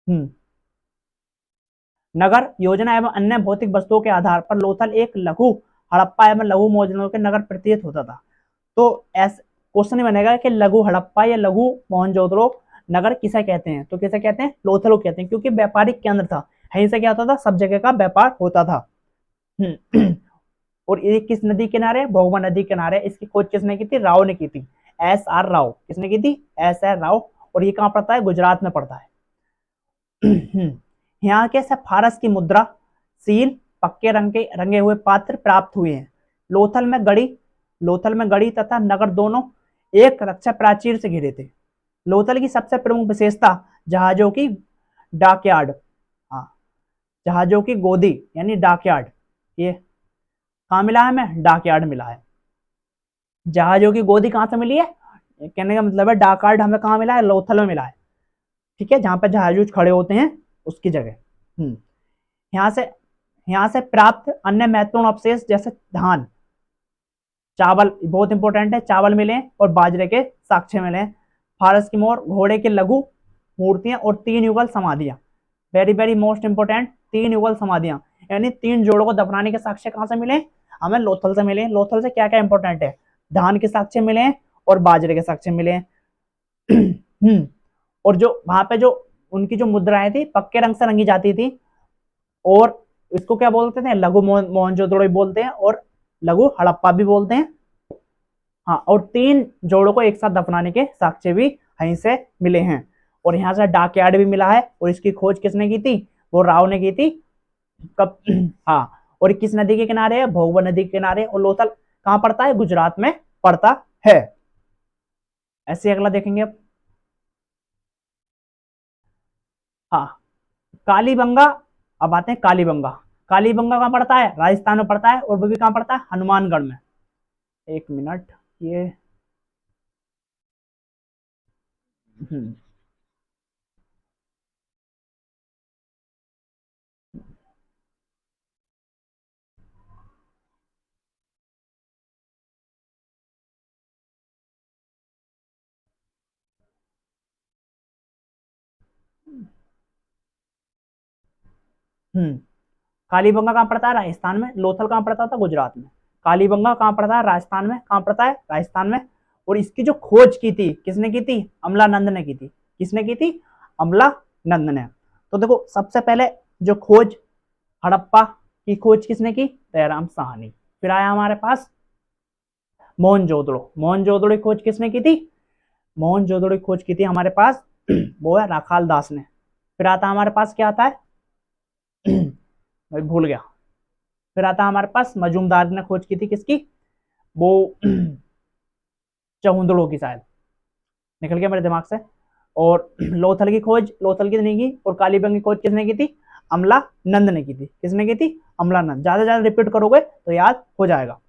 हम्म नगर योजना एवं अन्य भौतिक वस्तुओं के आधार पर लोथल एक लघु हड़प्पा एवं लघु मोहनजोदड़ो के नगर प्रतीत होता था। तो ऐसा क्वेश्चन बनेगा कि लघु हड़प्पा या लघु मोहनजोदड़ो नगर किसे कहते हैं? तो किसे कहते हैं? लोथल को कहते हैं, क्योंकि व्यापारिक केंद्र था। यहीं से क्या होता था? सब जगह का व्यापार होता था। और ये किस नदी किनारे? भोगमा नदी किनारे। इसकी खोज किसने की थी? राव ने की थी। SR राव। किसने की थी? SR राव। और ये कहाँ पड़ता है? गुजरात में पड़ता है। यहाँ के सब फारस की मुद्रा, सील, पक्के रंगे हुए पात्र प्राप्त हुए हैं। लोथल में गढ़ी तथा नगर दोनों एक रक्षा प्राचीर से घिरे थे। लोथल की सबसे प्रमुख विशेषता जहाजों की डाकयार्ड। हाँ, जहाजों की गोदी यानी डाकयार्ड। ये कहाँ मिला है? हमें डाकयार्ड मिला है। जहाजों की गोदी कहाँ से मिली है? कहने का मतलब है डाकयार्ड हमें कहाँ मिला है? लोथल में मिला है। ठीक है, जहां पर जहाज खड़े होते हैं उसकी जगह। यहाँ से यहाँ से प्राप्त अन्य महत्वपूर्ण अवशेष जैसे धान, चावल, बहुत इंपॉर्टेंट है, चावल मिले और बाजरे के साक्ष्य मिले। फारस की मोर, घोड़े के लघु मूर्तियां और 3 युगल समाधियां। वेरी वेरी मोस्ट इंपोर्टेंट, 3 युगल समाधियां, यानी 3 जोड़ों को दफनाने के साक्ष्य कहां से मिले? हमें लोथल से मिले। लोथल से क्या क्या इंपॉर्टेंट है? धान के साक्ष्य मिले और बाजरे के साक्ष्य मिले। और जो वहां पे जो उनकी जो मुद्राएं थी पक्के रंग से रंगी जाती थी, और इसको क्या बोलते थे? लघु मोहनजोदड़ो बोलते हैं और लघु हड़प्पा भी बोलते हैं। हाँ, और 3 जोड़ों को एक साथ दफनाने के साक्ष्य भी यहीं से मिले हैं। और यहाँ से डाकयार्ड भी मिला है, और इसकी खोज किसने की थी? वो राव ने की थी। कब? हाँ। और किस नदी के किनारे है? भोगवा नदी के किनारे। और लोथल कहाँ पड़ता है? गुजरात में पड़ता है। ऐसे अगला देखेंगे अब। हाँ, कालीबंगा। अब आते हैं कालीबंगा। कालीबंगा कहाँ पड़ता है? राजस्थान में पड़ता है, और वो भी कहाँ पड़ता है? हनुमानगढ़ में। एक मिनट, ये हम्म हम्म कालीबंगा कहाँ पड़ता है? राजस्थान में। लोथल कहाँ पड़ता था? गुजरात में। कालीबंगा कहाँ पड़ता है? राजस्थान में। कहाँ पड़ता है? राजस्थान में। और इसकी जो खोज की थी, किसने की थी? अमलानंद ने की थी। किसने की थी? अमलानंद ने। तो देखो, सबसे पहले जो खोज हड़प्पा की खोज किसने की? दयाराम साहनी। फिर आया हमारे पास मोहनजोदड़ो। मोहनजोदड़ो की खोज किसने की थी? मोहनजोदड़ो की खोज की थी हमारे पास वो है राखाल दास ने। फिर आता हमारे पास क्या आता है? मैं भूल गया। फिर आता हमारे पास मजूमदार ने खोज की थी, किसकी? वो चहुंदड़ो की शायद, निकल गया मेरे दिमाग से। और लोथल की खोज लोथल की नहीं की, और कालीबंग की खोज किसने की थी? अमला नंद ने की थी। किसने की थी? अमलानंद। ज्यादा ज्यादा रिपीट करोगे तो याद हो जाएगा।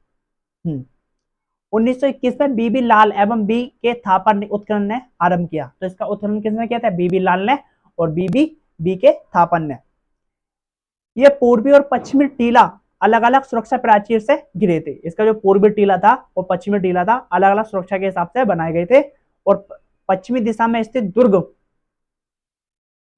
1921 में बीबी लाल एवं बी के थापर ने उत्खनन ने आरंभ किया। तो इसका उत्खनन किसने किया था? बीबी लाल ने और बीबी बी के थापर ने। ये पूर्वी और पश्चिमी टीला अलग अलग सुरक्षा प्राचीर से घिरे थे। इसका जो पूर्वी टीला था और पश्चिमी टीला था, अलग अलग सुरक्षा के हिसाब से बनाए गए थे। और पश्चिमी दिशा में स्थित दुर्ग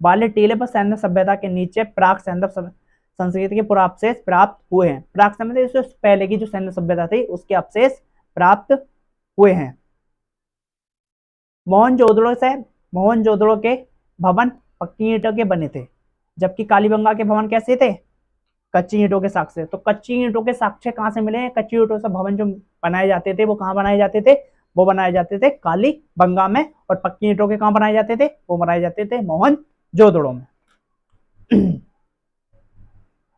वाले टीले पर सैन्य सभ्यता के नीचे प्राक सैन्य संस्कृति के पूरा अवशेष प्राप्त हुए हैं। प्राक सभ्यता से पहले की जो सैन्य सभ्यता थी उसके अवशेष प्राप्त हुए हैं। मोहनजोदड़ो से मोहनजोदड़ो के भवन पक्की ईंटों के बने थे, जबकि कालीबंगा के भवन कैसे थे? कच्ची ईंटों के साक्ष्य। तो कच्ची ईंटों के साक्ष्य कहाँ से मिले हैं? कच्ची ईंटों से भवन जो बनाए जाते थे वो कहाँ बनाए जाते थे? वो बनाए जाते थे कालीबंगा में। और पक्की ईंटों के कहाँ बनाए जाते थे? वो बनाए जाते थे मोहनजोदड़ो में।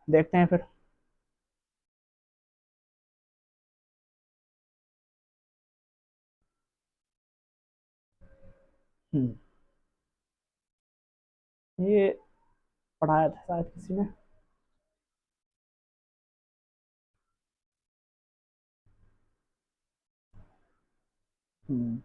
देखते हैं फिर। हम्म ये पढ़ाया था शायद किसी ने। हम्म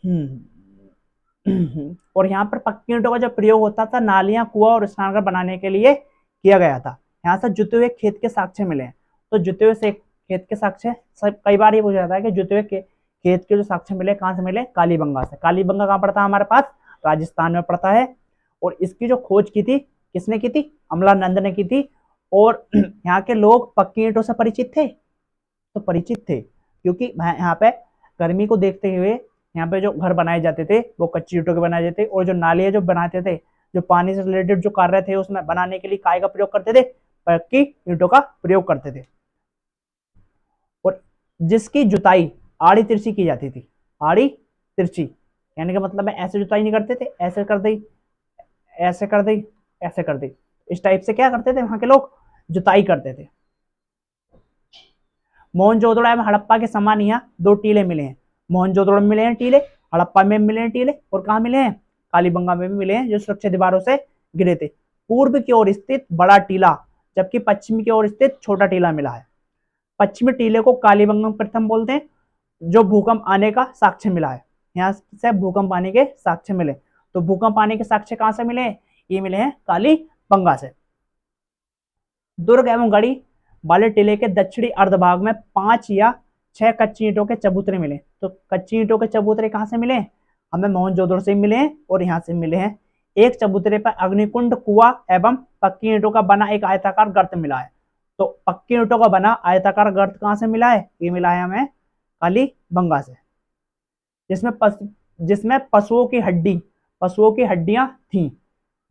हम्म और यहाँ पर पक्की ईंटों का जो प्रयोग होता था, नालियां, कुआं और स्नानघर बनाने के लिए किया गया था। यहाँ से जुते हुए खेत के साक्ष्य मिले हैं। तो जुते हुए से खेत के साक्ष्य सब, कई बार ये पूछा जाता है कि जुते हुए खेत के जो साक्ष्य मिले कहाँ से मिले? कालीबंगा से। कालीबंगा कहाँ पड़ता है हमारे पास? राजस्थान में पड़ता है। और इसकी जो खोज की थी, किसने की थी? अमलानंद ने की थी। और यहाँ के लोग पक्की ईंटों से परिचित थे। तो परिचित थे क्योंकि यहाँ पे गर्मी को देखते हुए यहाँ पे जो घर बनाए जाते थे वो कच्ची ईंटों के बनाए जाते थे। और जो नालियां जो बनाते थे, जो पानी से रिलेटेड जो कार्य थे उसमें बनाने के लिए काय का प्रयोग करते थे? पक्की ईंटों का प्रयोग करते थे। और जिसकी जुताई आड़ी तिरछी की जाती थी। आड़ी तिरछी कहने का मतलब है ऐसे जुताई नहीं करते थे, ऐसे कर दी, ऐसे कर दी, ऐसे कर दी। इस टाइप से क्या करते थे वहां के लोग? जुताई करते थे। मोहनजोदड़ो एवं हड़प्पा के समान यहाँ दो टीले मिले हैं। मोहनजोदड़ो में मिले हैं टीले, हड़प्पा में मिले हैं टीले, और कहाँ मिले हैं? कालीबंगा में भी मिले हैं, जो सुरक्षित दीवारों से घिरे थे। पूर्व की ओर स्थित बड़ा टीला, जबकि पश्चिम की ओर स्थित छोटा टीला मिला है। पश्चिमी टीले को कालीबंगम प्रथम बोलते हैं, जो भूकंप आने का साक्ष्य मिला है। यहाँ से भूकंप आने के साक्ष्य मिले। तो भूकंप आने के साक्ष्य कहाँ से मिले? ये मिले हैं कालीबंगा से। दुर्ग एवं गढ़ी वाले टीले के दक्षिणी अर्धभाग में 5 या 6 कच्ची ईंटों के चबूतरे मिले। तो कच्ची ईंटों के चबूतरे कहाँ से मिले? हमें मोहनजोदड़ो से मिले हैं और यहाँ से मिले हैं। एक चबूतरे पर अग्निकुंड, कुआं एवं पक्की ईंटों का बना एक आयताकार गर्त मिला है। तो पक्की ईंटों का बना आयताकार गर्त कहां से मिला है? ये मिला है हमें कालीबंगा से, जिसमें पशुओं की हड्डियां थी।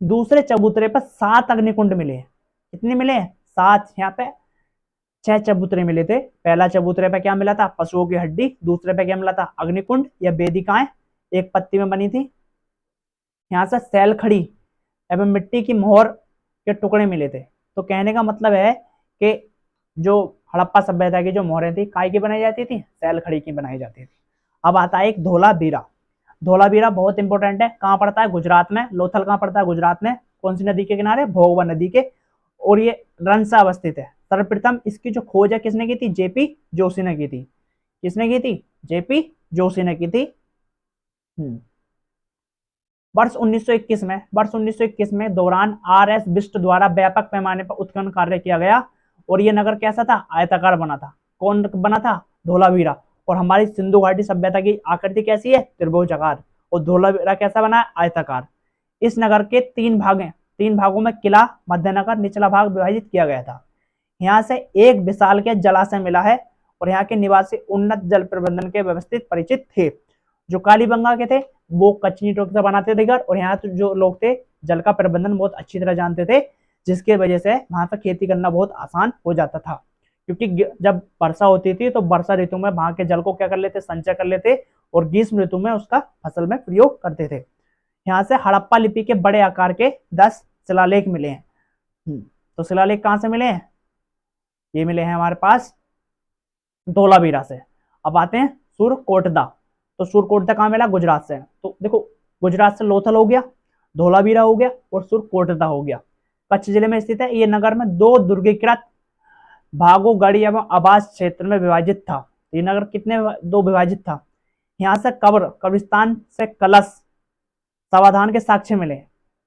दूसरे चबूतरे पर 7 अग्निकुंड मिले हैं। कितने मिले हैं? 7। यहाँ पे 6 चबूतरे मिले थे। पहला चबूतरे पे क्या मिला था? पशुओं की हड्डी। दूसरे पे क्या मिला था? अग्निकुंड या वेदिकाएं एक पत्ती में बनी थी। यहाँ से सैल खड़ी एवं मिट्टी की मोहर के टुकड़े मिले थे। तो कहने का मतलब है कि जो हड़प्पा सभ्यता की जो मोहरें थी काय की बनाई जाती थी? सैल खड़ी की बनाई जाती थी। अब आता है एक धोलावीरा। धोलावीरा बहुत इंपॉर्टेंट है। कहाँ पड़ता है? गुजरात में। लोथल कहाँ पड़ता है? गुजरात में। कौन सी नदी के किनारे? भोगवा नदी के। और ये रन से अवस्थित है। सर्वप्रथम इसकी जो खोज है किसने की थी? जेपी जोशी ने की थी। किसने की थी? जेपी जोशी ने की थी। वर्ष 1921 में दौरान आर.एस. बिष्ट द्वारा व्यापक पैमाने पर उत्खनन कार्य किया गया और यह नगर कैसा था? आयताकार बना था। कौन बना था? धोलावीरा। और हमारी सिंधु घाटी सभ्यता की आकृति कैसी है? त्रिभुजाकार। और धोलावीरा कैसा बना है? आयताकार। इस नगर के 3 भागों में किला, मध्यनगर, निचला भाग विभाजित किया गया था। यहाँ से एक विशाल के जलाशय मिला है और यहाँ के निवासी उन्नत जल प्रबंधन के व्यवस्थित परिचित थे। जो कालीबंगा के थे वो कच्ची ईंटों से बनाते थे घर, और यहाँ तो जो लोग थे जल का प्रबंधन बहुत अच्छी तरह जानते थे, जिसके वजह से वहां पर खेती करना बहुत आसान हो जाता था। क्योंकि जब वर्षा होती थी तो वर्षा ऋतु में वहां के जल को क्या कर लेते? संचय कर लेते, और ग्रीष्म ऋतु में उसका फसल में प्रयोग करते थे। यहाँ से हड़प्पा लिपि के बड़े आकार के 10 शिलालेख मिले हैं। तो शिलालेख कहाँ से मिले हैं? ये मिले हैं हमारे पास धोलावीरा से। अब आते हैं सुरकोटदा। तो सुरकोटदा कहाँ मिला? गुजरात से। तो देखो, गुजरात से लोथल हो गया, धोलावीरा हो गया और सुरकोटदा हो गया। कच्छ जिले में स्थित है। ये नगर में 2 दुर्गीकृत भागों, गढ़ी एवं आवास क्षेत्र में विभाजित था। ये नगर कितने 2 विभाजित था। यहाँ से कब्रिस्तान से कलश समाधान के साक्ष्य मिले।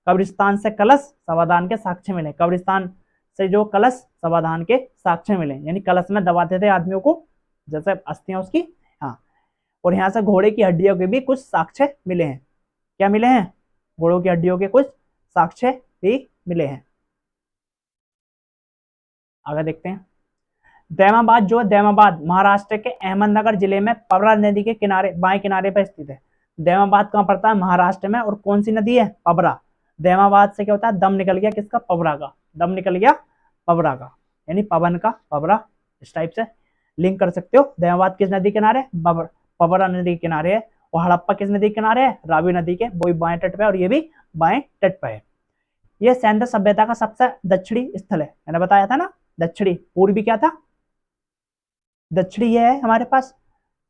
कब्रिस्तान से कलश समाधान के साक्ष्य मिले। कब्रिस्तान से जो कलश समाधान के साक्ष्य मिले, यानी कलश में दबाते थे आदमियों को, जैसे अस्थियां उसकी। हाँ, और यहाँ से घोड़े की हड्डियों के भी कुछ साक्ष्य मिले हैं। क्या मिले हैं? घोड़ों की हड्डियों के कुछ साक्ष्य भी मिले हैं। आगे देखते हैं। दैमाबाद जो है, दैमाबाद महाराष्ट्र के अहमदनगर जिले में पवरा नदी के किनारे, बाएं किनारे पर स्थित है। दैमाबाद कहाँ पड़ता है? महाराष्ट्र में। और कौन सी नदी है? पवरा। दैमाबाद से क्या होता है? दम निकल गया किसका? पवरा का। दम निकल गया पवरा का, यानी पवन का पवरा। इस टाइप से लिंक कर सकते हो। दैमाबाद किस नदी किनारे? पवरा नदी के किनारे है। और हड़प्पा किस नदी के किनारे है? रावी नदी के। वो भी बाएं तट पे और ये भी बाएं तट पे है। ये सैंध सभ्यता का सबसे दक्षिणी स्थल है। मैंने बताया था ना, दक्षिणी। पूर्वी क्या था? दक्षिणी ये है हमारे पास,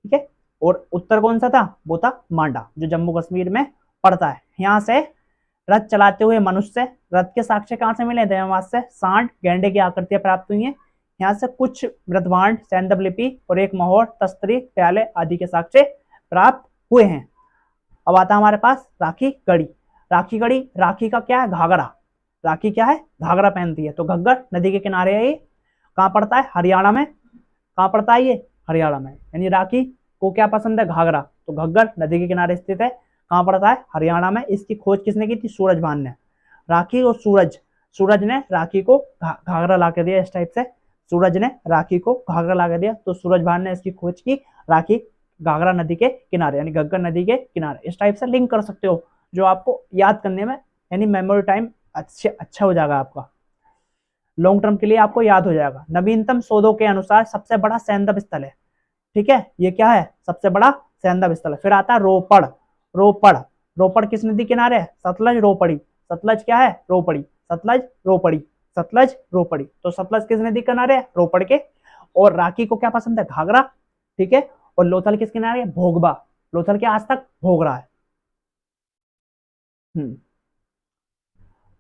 ठीक है। और उत्तर कौन सा था? वो था मांडा, जो जम्मू कश्मीर में पड़ता है। यहाँ से रथ चलाते हुए मनुष्य, रथ के साक्ष्य कहाँ से मिले? दैमाबाद से। सांड, गैंडे की आकृतियां प्राप्त हुई हैं। यहाँ से कुछ मृदभांड, सैंधव लिपि और एक मोहर, तस्तरी, प्याले आदि के साक्ष्य प्राप्त हुए हैं। अब आता है हमारे पास राखी गढ़ी। राखी गढ़ी, राखी का क्या है? घाघरा। राखी क्या है? घाघरा पहनती है। तो घग्गर नदी के किनारे है ये। कहाँ पड़ता है? हरियाणा में। कहाँ पड़ता है ये? हरियाणा में। यानी राखी को क्या पसंद है? घाघरा। तो घग्गर नदी के किनारे स्थित है। कहाँ पड़ता है? हरियाणा में। इसकी खोज किसने की थी? सूरजभान ने। राखी और सूरज ने राखी को घाघरा ला के दिया। इस टाइप से सूरज ने राखी को घाघरा ला के दिया, तो सूरजभान ने इसकी खोज की। राखी घाघरा नदी के किनारे, यानी घग्गर नदी के किनारे। इस टाइप से लिंक कर सकते हो, जो आपको याद करने में, यानी मेमोरी टाइम अच्छा हो जाएगा आपका। लॉन्ग टर्म के लिए आपको याद हो जाएगा। नवीनतम शोधों के अनुसार सबसे बड़ा सैंधव स्थल है, ठीक है। ये क्या है? सबसे बड़ा सैंधव स्थल है। फिर आता है रोपड़। रोपड़ किस नदी किनारे है? सतलज रोपड़ी। सतलज क्या है? रोपड़ी। सतलज रोपड़ी। सतलज रोपड़ी। तो सतलज किस नदी किनारे है? रोपड़ के। और राखी को क्या पसंद है? घाघरा, ठीक है। और लोथल किस किनारे है? भोगबा। लोथल के आज तक भोग रहा है।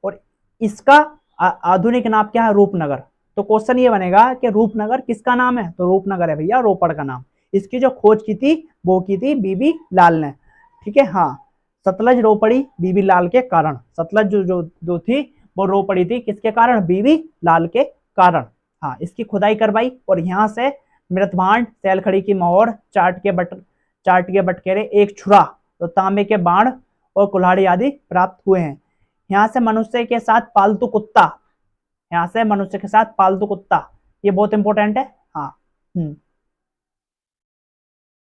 और इसका आधुनिक नाम क्या है? रूपनगर। तो क्वेश्चन ये बनेगा कि रूपनगर किसका नाम है? तो रूपनगर है भैया रोपड़ का नाम। इसकी जो खोज की थी वो की थी बीबी लाल ने, ठीक है। हाँ, सतलज रोपड़ी बीबी लाल के कारण। सतलज जो थी वो रोपड़ी थी किसके कारण? बीबी लाल के कारण। हाँ, इसकी खुदाई करवाई और यहाँ से मृतभांड, सैलखड़ी की मोहर, चाट के बटकेरे, एक छुरा, तो तांबे के बाण और कुल्हाड़ी आदि प्राप्त हुए हैं। यहाँ से मनुष्य के साथ पालतू कुत्ता, यहाँ से मनुष्य के साथ पालतू कुत्ता ये बहुत इंपॉर्टेंट है। हाँ,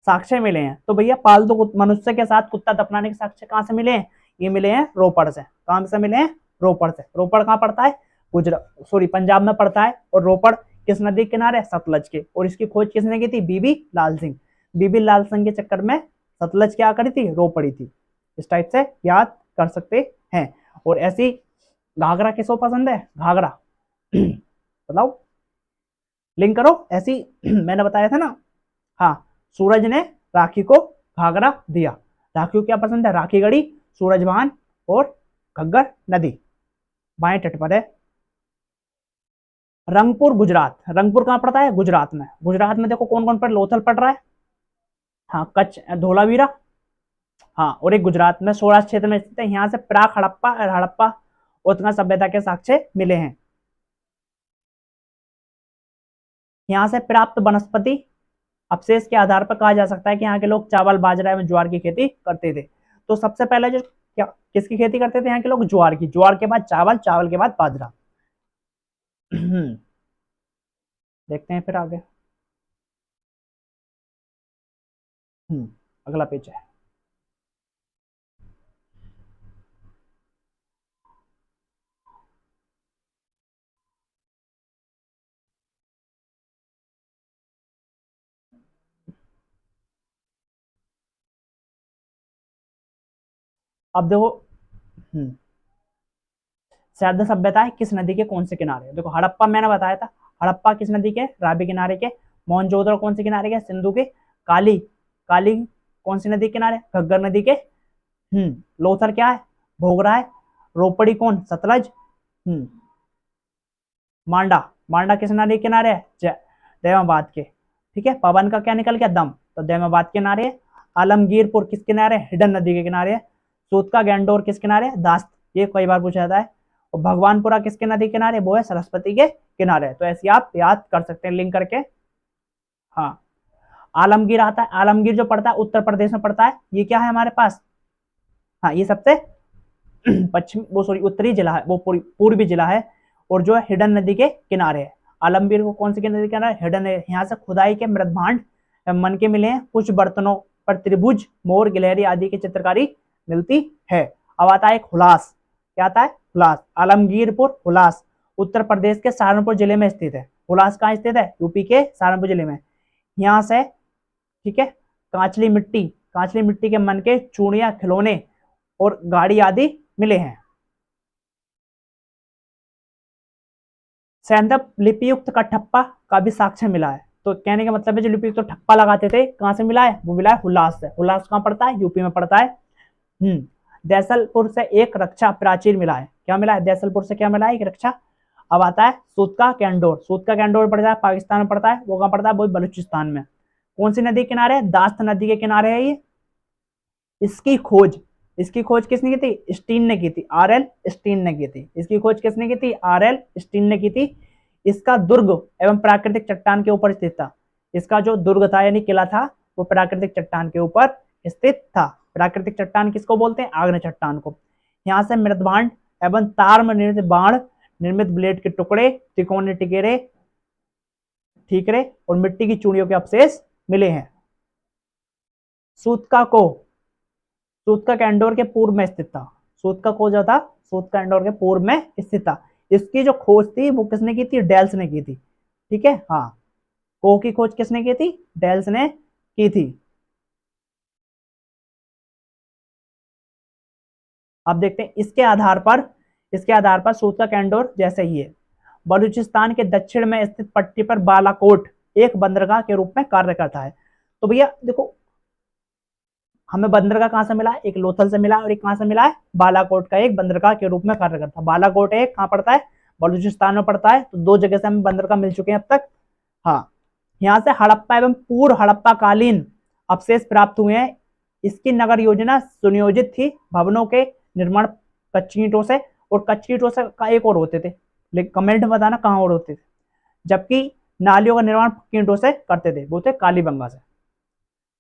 साक्ष्य मिले हैं। तो भैया पालतू मनुष्य के साथ कुत्ता दफनाने के साक्ष्य कहाँ से मिले हैं? ये मिले हैं रोपड़ से। कहाँ से मिले हैं? रोपड़ से। रोपड़ कहाँ पड़ता है? गुजरात, सॉरी, पंजाब में पड़ता है। और रोपड़ किस नदी के किनारे? सतलज के। और इसकी खोज किसने की थी? बीबी लाल सिंह। बीबी लाल सिंह के चक्कर में सतलज क्या करी थी? रो पड़ी थी। इस टाइप से याद कर सकते हैं। और ऐसी घाघरा किसको पसंद है? घाघरा बताओ, लिंक करो ऐसी। मैंने बताया था ना। हाँ, सूरज ने राखी को घाघरा दिया। राखी को क्या पसंद है? राखी गढ़ी, सूरजवान और घग्गर नदी बाएं तट पर है। रंगपुर गुजरात। रंगपुर कहाँ पड़ता है? गुजरात में। गुजरात में देखो कौन कौन पर लोथल पड़ रहा है। हाँ, कच्छ, धोलावीरा। हाँ, और एक गुजरात में सौराष्ट्र क्षेत्र में स्थित है। यहाँ से प्राक हड़प्पा और हड़प्पा उत्खनन सभ्यता के साक्ष्य मिले हैं। यहाँ से प्राप्त वनस्पति अवशेष के आधार पर कहा जा सकता है कि यहाँ के लोग चावल, बाजरा एवं ज्वार की खेती करते थे। तो सबसे पहले जो क्या किसकी खेती करते थे यहाँ के लोग? ज्वार की। ज्वार के बाद चावल, चावल के बाद बाजरा। देखते हैं फिर आगे। अगला पेज है। अब देखो, सैद्य सभ्यता किस नदी के कौन से किनारे? देखो हड़प्पा मैंने बताया था। हड़प्पा किस नदी के? रावी किनारे के। मोहनजोदड़ो कौन से किनारे के? सिंधु के। काली, काली कौन सी नदी के किनारे? घग्गर नदी के। लोथर क्या है? भोगरा है। रोपड़ी कौन? सतलज। मांडा, मांडा किस नदी के किनारे है? देवाबाद के। ठीक है। पवन का क्या निकल गया? दम। तो देवाबाद किनारे है। आलमगीरपुर किस किनारे? हिडन नदी के किनारे है। सूत का गैंडोर किस किनारे? दास्त, ये कई बार पूछा जाता है। और भगवानपुरा किसके नदी किनारे? वो है सरस्वती के किनारे। तो ऐसे आप याद कर सकते हैं लिंक करके। हाँ, आलमगीर आता है। आलमगीर जो पड़ता है उत्तर प्रदेश में पड़ता है। ये क्या है हमारे पास? हाँ, ये सबसे पश्चिम, वो सॉरी, उत्तरी जिला है, वो पूर्वी जिला है। और जो है हिडन नदी के किनारे है। आलमगीर को कौन सी नदी के किनारे? हिडन है। यहाँ से खुदाई के मृदभांड मन के मिले हैं। कुछ बर्तनों पर त्रिभुज, मोर, गिलहरी आदि की चित्रकारी मिलती है। अब आता है एक हुलास। क्या आता है? हुलास। आलमगीरपुर हुलास उत्तर प्रदेश के सहारनपुर जिले में स्थित है। हुलास कहाँ स्थित है? यूपी के सहारनपुर जिले में। यहाँ से, ठीक है, कांचली मिट्टी, कांचली मिट्टी के मन के चूड़ियां, खिलौने और गाड़ी आदि मिले हैं। सैंदव लिपियुक्त का ठप्पा का भी साक्ष्य मिला है। तो कहने का मतलब है जो लिपियुक्त ठप्पा लगाते थे कहां से मिला है? वो मिला है हुलास से। हुलास कहां पड़ता है? यूपी में पड़ता है। दैसलपुर से एक रक्षा प्राचीर मिला है। क्या मिला है? दैसलपुर से क्या मिला है? एक रक्षा। अब आता है सूत का कैंडोर। सूत का कैंडोर पड़ता है पाकिस्तान में पड़ता है। वो कहां पड़ता है? वो बलूचिस्तान में। कौन सी नदी के किनारे? दास्त नदी के किनारे है ये। इसकी खोज, इसकी खोज किसने की थी? स्टीन ने की थी। आर एल स्टीन ने की थी। इसकी खोज किसने की थी? आर एल स्टीन ने की थी। इसका दुर्ग एवं प्राकृतिक चट्टान के ऊपर स्थित था। इसका जो दुर्ग था यानी किला था, वो प्राकृतिक चट्टान के ऊपर स्थित था। प्राकृतिक चट्टान किसको बोलते हैं? आग्नेय चट्टान को। यहाँ से मृदभांड एवं तार निर्मित बाण, निर्मित ब्लेड के टुकड़े, तिकोने टिकेरे, ठीकरे और मिट्टी की चूड़ियों के अवशेष मिले हैं। सूतका को, सूत का इंडोर के पूर्व में स्थित था। सूत का खो जो था, सूत का इंडोर के पूर्व में स्थित था। इसकी जो खोज थी वो किसने की थी? डेल्स ने की थी। ठीक है। हाँ, को की खोज किसने की थी? डेल्स ने की थी। अब देखते हैं इसके आधार पर, इसके आधार पर सूत का कैंडोर जैसे ही है। बलूचिस्तान के दक्षिण में स्थित पट्टी पर बालाकोट एक बंदरगाह के रूप में कार्य करता है। तो भैया देखो, हमें बंदरगाह कहां से मिला है? एक लोथल से मिला और एक कहां से मिला है? बालाकोट का एक बंदरगाह के रूप में कार्य करता है। बालाकोट एक कहां पड़ता है? बलूचिस्तान में पड़ता है। तो दो जगह से हमें बंदरगाह मिल चुके हैं अब तक। हाँ, यहाँ से हड़प्पा एवं पूर्व हड़प्पा कालीन अवशेष प्राप्त हुए हैं। इसकी नगर योजना सुनियोजित थी। भवनों के निर्माण कच्ची ईंटों से, और कच्ची ईंटों से का एक और होते थे, लेकिन कमेंट में बताना कहाँ और होते थे। जबकि नालियों का निर्माण पक्की ईंटों से करते थे, वो थे कालीबंगा से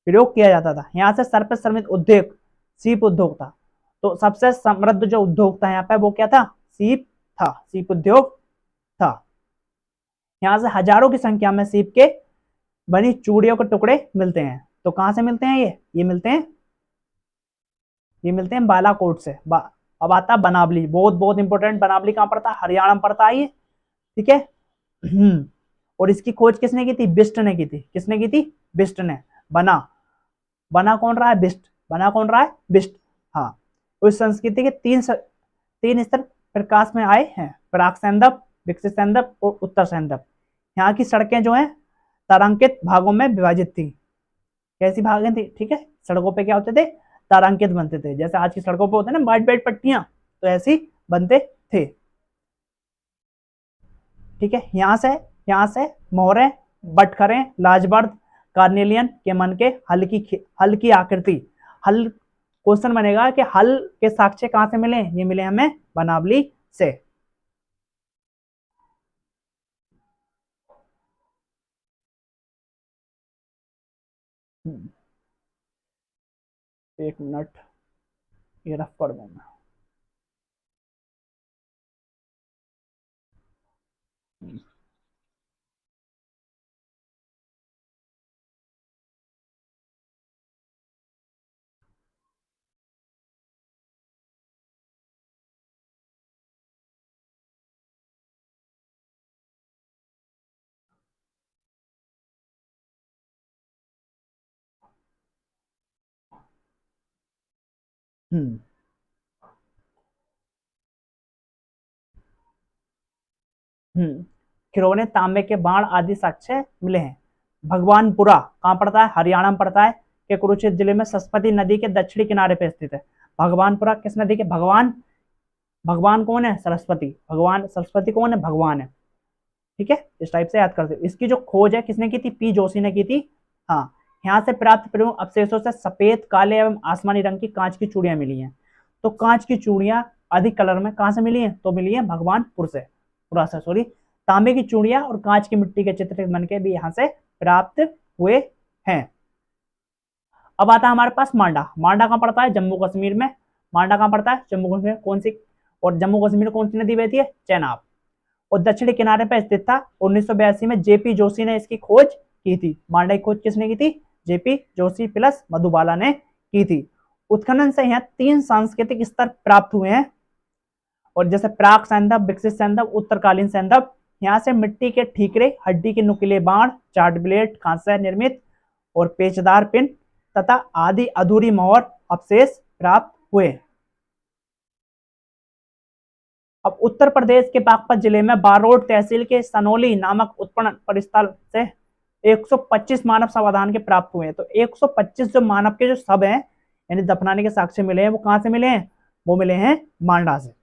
प्रयोग किया जाता था। यहाँ से सर्प श्रमित उद्योग, सीप उद्योग था। तो सबसे समृद्ध जो उद्योग था यहाँ पे वो क्या था? सीप था, सीप उद्योग था। यहाँ से हजारों की संख्या में सीप के बनी चूड़ियों के टुकड़े मिलते हैं। तो कहाँ से मिलते हैं ये मिलते हैं बालाकोट से। अब आता है बनावली, बहुत बहुत इंपॉर्टेंट। बनावली कहाँ पड़ता है? हरियाणा में पड़ता है ये, ठीक है। और इसकी खोज किसने की थी? बिस्ट ने की थी। किसने की थी? बिस्ट ने। बना बना कौन रहा है? बिस्ट। बना कौन रहा है? बिस्ट। हाँ, उस संस्कृति के तीन स्तर प्रकाश में आए हैं: प्राक सैंदव, विकसित सैंदव और उत्तर सैंदव। यहाँ की सड़कें जो हैं तारांकित भागों में विभाजित थी। कैसी भागें थी? ठीक है, सड़कों पे क्या होते थे? तारांकित बनते थे। जैसे आज की सड़कों पे होते हैं ना वाइट वाइट पट्टियां, तो ऐसी बनते थे। ठीक है, यहाँ से मोहरे, बटखरे, लाजवर्द, कार्नेलियन के मन के हल की आकृति। हल क्वेश्चन बनेगा कि हल के साक्ष्य कहां से मिले? ये मिले हमें बनावली से। एक मिनट, ये रफ कर दूंगा। हम्म हम्म खिलौने, तांबे के बाण आदि साक्ष्य मिले हैं। भगवानपुरा कहाँ पड़ता है? हरियाणा में पड़ता है, के कुरुक्षेत्र जिले में सरस्वती नदी के दक्षिणी किनारे पे स्थित है। भगवानपुरा किस नदी के? भगवान। भगवान कौन है? सरस्वती। भगवान सरस्वती कौन है? भगवान है। ठीक है, इस टाइप से याद करते हो। इसकी जो खोज है किसने की थी? पी जोशी ने की थी। हाँ, यहाँ से प्राप्त प्रमुख अवशेषों से सफेद, काले एवं आसमानी रंग की कांच की चूड़ियां मिली हैं। तो कांच की चूड़ियां अधिक कलर में कहां से मिली हैं? तो मिली है भगवानपुर से, पूरा से सॉरी। तांबे की चूड़ियां और कांच की मिट्टी के चित्र बन के भी यहाँ से प्राप्त हुए हैं। अब आता है हमारे पास मांडा। मांडा कहाँ पड़ता है? जम्मू कश्मीर में। मांडा कहाँ पड़ता है? जम्मू कश्मीर। कौन सी? और जम्मू कश्मीर कौन सी नदी बहती है? चेनाब। और दक्षिणी किनारे पर स्थित था। 1982 में जेपी जोशी ने इसकी खोज की थी। मांडा की खोज किसने की थी? जेपी जोशी प्लस मधुबाला ने की थी। उत्खनन से यहाँ 3 सांस्कृतिक स्तर प्राप्त हुए हैं। और जैसे प्राक सैंधव, विकसित सैंधव, उत्तरकालीन सैंधव। यहाँ से मिट्टी के ठीकरे, हड्डी के नुकीले बाण, चार्ट ब्लेड, कांस्य निर्मित और पेचदार पिन तथा आदि अधूरी मोहर अवशेष प्राप्त हुए। अब उत्तर प्रदेश के बागपत जिले में बारोड तहसील के सनोली नामक उत्पन्न परिस्थल से 125 मानव समाधान के प्राप्त हुए हैं। तो 125 जो मानव के जो शव हैं, यानी दफनाने के साक्ष्य मिले हैं, वो कहां से मिले हैं? वो मिले हैं मांडा से।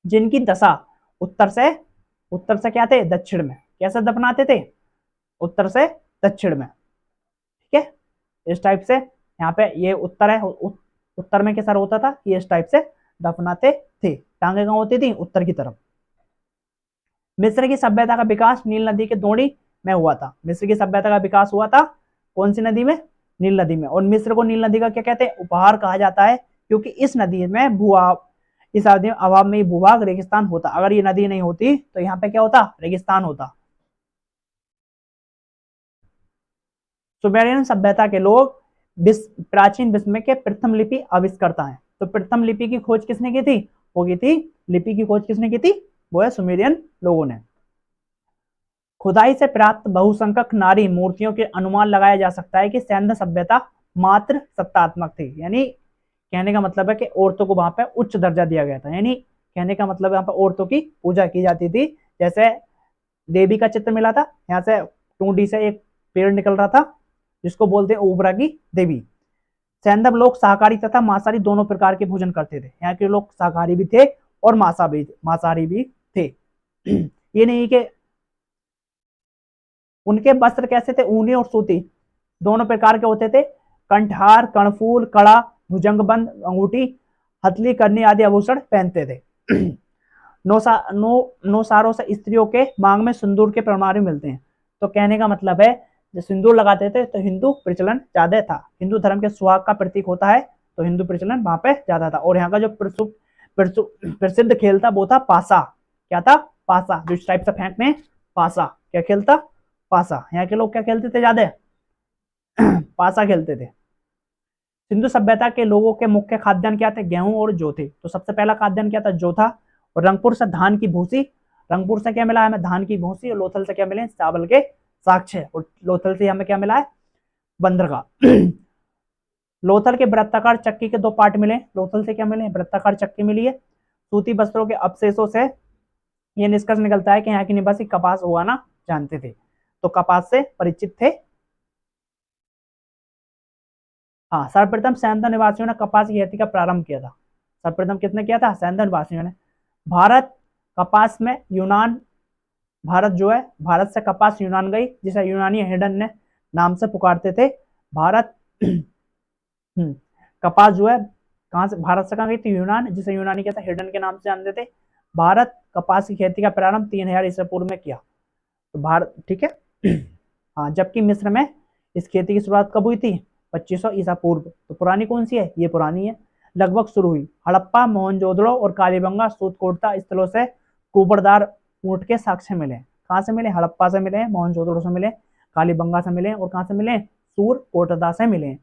जिनकी दशा उत्तर से क्या थे? दक्षिण में। कैसे दफनाते थे? उत्तर से दक्षिण में। ठीक है, इस टाइप से यहाँ पे ये उत्तर है। उत्तर में कैसा होता था? ये इस टाइप से दफनाते थे। टांगे कहाँ होती थी? उत्तर की तरफ। मिस्र की सभ्यता का विकास नील नदी के दोड़ी में हुआ था। मिस्र की सभ्यता का विकास हुआ था कौन सी नदी में? नील नदी में। और मिस्र को नील नदी का क्या कहते हैं? उपहार कहा जाता है, क्योंकि इस नदी में इस अभाव में भूभाग रेगिस्तान होता। अगर ये नदी नहीं होती तो यहाँ पे क्या होता? रेगिस्तान होता। सुमेरियन सभ्यता के लोग प्राचीन विश्व के प्रथम लिपि आविष्कर्ता हैं। तो प्रथम लिपि की खोज किसने की थी? वो की थी, लिपि की खोज किसने की थी? वो है सुमेरियन लोगों ने। खुदाई से प्राप्त बहुसंख्यक नारी मूर्तियों के अनुमान लगाया जा सकता है कि सैन्य सभ्यता मात्र सत्तात्मक थी। यानी कहने का मतलब है कि औरतों को वहां पे उच्च दर्जा दिया गया था। यानी कहने का मतलब यहाँ पर औरतों की पूजा की जाती थी। जैसे देवी का चित्र मिला था, यहाँ से टूंडी से एक पेड़ निकल रहा था जिसको बोलते हैं ओबरा की देवी। सैंधव लोग शाकाहारी तथा मांसाहारी दोनों प्रकार के भोजन करते थे। यहाँ के लोग शाकाहारी भी थे और मांसाहारी भी थे। ये नहीं कि उनके वस्त्र कैसे थे? ऊनी और सूती दोनों प्रकार के होते थे। कंठहार, कर्णफूल, कड़ा, भुजंगबंद, अंगूठी, हथली, करनी आदि आभूषण पहनते थे। नौसारों से स्त्रियों के मांग में सिंदूर के परमाणु मिलते हैं। तो कहने का मतलब है, जब सिंदूर लगाते थे तो हिंदू प्रचलन ज्यादा था। हिंदू धर्म के सुहाग का प्रतीक होता है, तो हिंदू प्रचलन वहां पे ज्यादा था। और यहाँ का जो प्रसिद्ध खेल था वो था पासा। क्या था? पासा, जो इस टाइप से फेंकते हैं, पासा। क्या खेल था? पासा। यहाँ के लोग क्या खेलते थे ज्यादा? पासा खेलते थे। सिंधु सभ्यता के लोगों के मुख्य खाद्यान्न क्या थे? गेहूं और जौ थे। तो सबसे पहला खाद्यान्न क्या था? जौ था। और रंगपुर से धान की भूसी। रंगपुर से क्या मिला है हमें? धान की भूसी। और लोथल से क्या मिले? चावल के साक्ष्य। और लोथल से हमें क्या मिला है? बंदरगाह। लोथल के वृत्ताकार चक्की के दो पार्ट मिले। लोथल से क्या मिले? वृत्ताकार चक्की मिली है। सूती वस्त्रों के अवशेषों से यह निष्कर्ष निकलता है कि यहाँ के निवासी कपास उगाना जानते थे। तो कपास से परिचित थे। हाँ, सर्वप्रथम सैंधव निवासियों ने कपास की खेती का प्रारंभ किया था। सर्वप्रथम किसने किया था? सैंधव निवासियों ने। भारत कपास में यूनान। भारत जो है, भारत से कपास यूनान गई, जिसे यूनानी हिडन ने नाम से पुकारते थे। भारत कपास जो है कहाँ से, भारत से कहाँ गई थी? यूनान, जिसे यूनानी कहते हैं हिडन के नाम से जानते थे। भारत कपास की खेती का प्रारंभ 3000 ईसा पूर्व में किया। तो भारत, ठीक है। हाँ, जबकि मिस्र में इस खेती की शुरुआत कब हुई थी? 2500 ईसा पूर्व। तो पुरानी कौन सी है? ये पुरानी है। लगभग शुरू हुई। हड़प्पा, मोहनजोदड़ो और कालीबंगा सूतकोटता स्थलों से कुबड़दार ऊंट के साक्ष्य मिले। कहाँ से मिले? हड़प्पा से मिले, मोहनजोदड़ो से मिले, कालीबंगा से मिले, और कहाँ से मिले? सूरकोटदा से मिले।